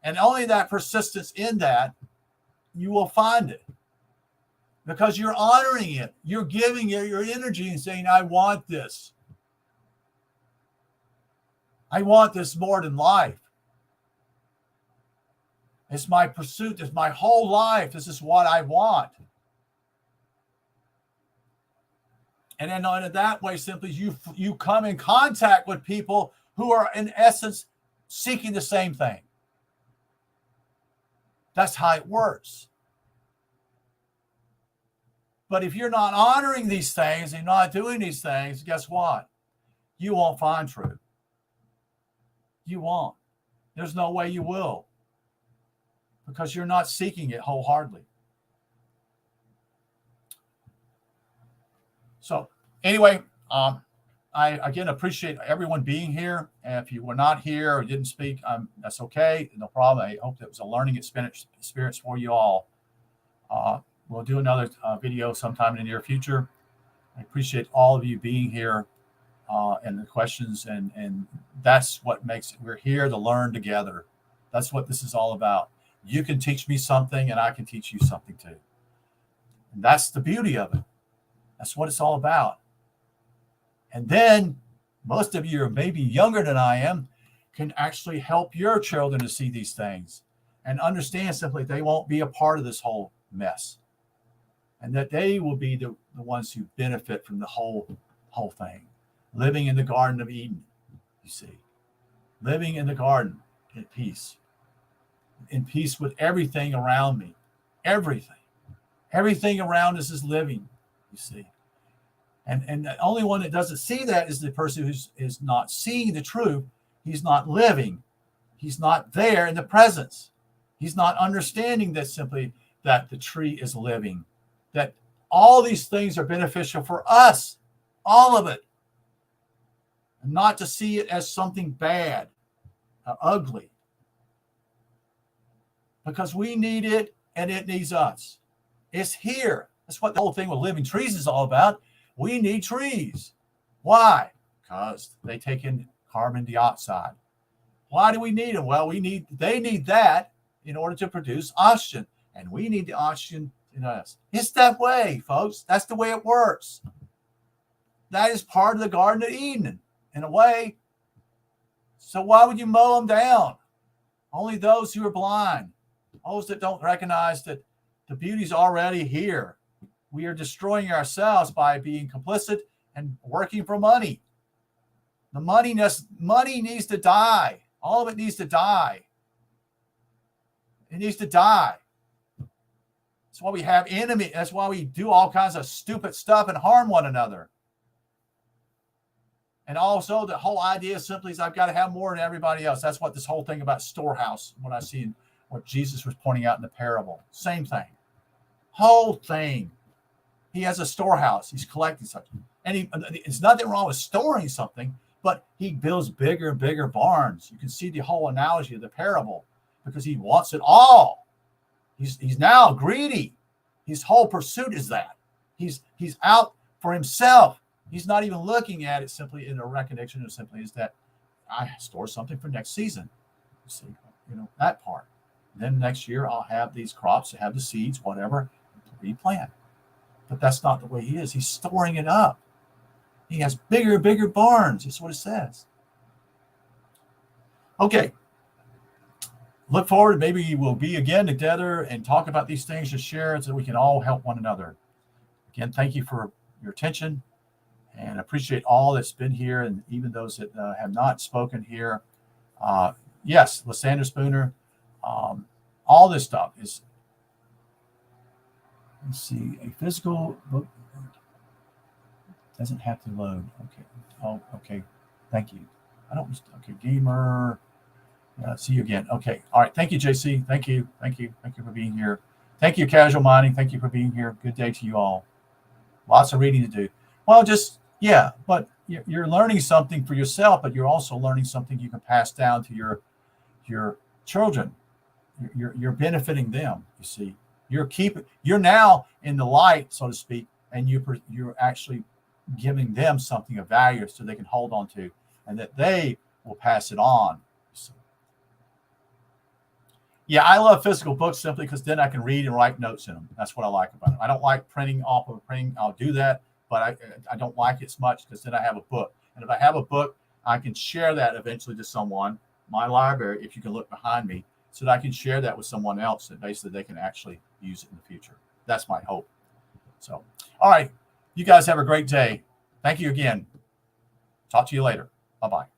And only that persistence in that, you will find it. because you're honoring it. You're giving it your energy and saying, I want this. I want this more than life. It's my pursuit. It's my whole life. This is what I want. And then in that way, simply you come in contact with people who are in essence seeking the same thing. That's how it works. But if you're not honoring these things and not doing these things, guess what? You won't find truth. You won't. There's no way you will, because you're not seeking it wholeheartedly. So anyway, I again appreciate everyone being here. And if you were not here or didn't speak, that's okay. No problem. I hope that was a learning experience for you all. We'll do another video sometime in the near future. I appreciate all of you being here and the questions. And that's what makes it. We're here to learn together. That's what this is all about. You can teach me something and I can teach you something too. And that's the beauty of it. That's what it's all about. And then most of you are maybe younger than I am, can actually help your children to see these things and understand simply they won't be a part of this whole mess. And that they will be the ones who benefit from the whole thing. Living in the Garden of Eden, you see. Living in the garden in peace. In peace with everything around me. Everything. Everything around us is living, you see. And the only one that doesn't see that is the person who is not seeing the truth. He's not living. He's not there in the presence. He's not understanding that simply that the tree is living. That all these things are beneficial for us. All of it. And not to see it as something bad, ugly. Because we need it and it needs us. It's here. That's what the whole thing with living trees is all about. We need trees. Why? Because they take in carbon dioxide. Why do we need them? Well, they need that in order to produce oxygen. And we need the oxygen in us. It's that way, folks. That's the way it works. That is part of the Garden of Eden, in a way. So why would you mow them down? Only those who are blind. Those that don't recognize that the beauty's already here. We are destroying ourselves by being complicit and working for money. The money needs to die. All of it needs to die. It needs to die. That's why we have enemy. That's why we do all kinds of stupid stuff and harm one another. And also the whole idea simply is I've got to have more than everybody else. That's what this whole thing about storehouse, what I see in what Jesus was pointing out in the parable. Same thing. Whole thing. He has a storehouse. He's collecting something. And it's nothing wrong with storing something, but he builds bigger and bigger barns. You can see the whole analogy of the parable because he wants it all. He's now greedy. His whole pursuit is that. He's out for himself. He's not even looking at it simply in a recognition of simply is that I store something for next season. You see, that part. Then next year I'll have these crops, have the seeds, whatever, to replant. But that's not the way he is. He's storing it up. He has bigger and bigger barns. That's what it says. Okay. Look forward. Maybe we'll be again together and talk about these things and share it so we can all help one another. Again, thank you for your attention and appreciate all that's been here and even those that have not spoken here. Yes, Lysander Spooner. All this stuff is, let's see, a physical book doesn't have to load. Okay. Oh, okay. Thank you. Okay. Gamer. See you again. Okay. All right. Thank you, JC. Thank you. Thank you. Thank you for being here. Thank you, Casual Mining. Thank you for being here. Good day to you all. Lots of reading to do. Well, but you're learning something for yourself, but you're also learning something you can pass down to your children. You're benefiting them. You see, you're now in the light, so to speak, and you're actually giving them something of value so they can hold on to, and that they will pass it on. You see. Yeah, I love physical books simply because then I can read and write notes in them. That's what I like about it. I don't like printing off of a printing. I'll do that, but I don't like it as much because then I have a book. And if I have a book, I can share that eventually to someone, my library, if you can look behind me, so that I can share that with someone else and basically they can actually use it in the future. That's my hope. So, all right. You guys have a great day. Thank you again. Talk to you later. Bye-bye.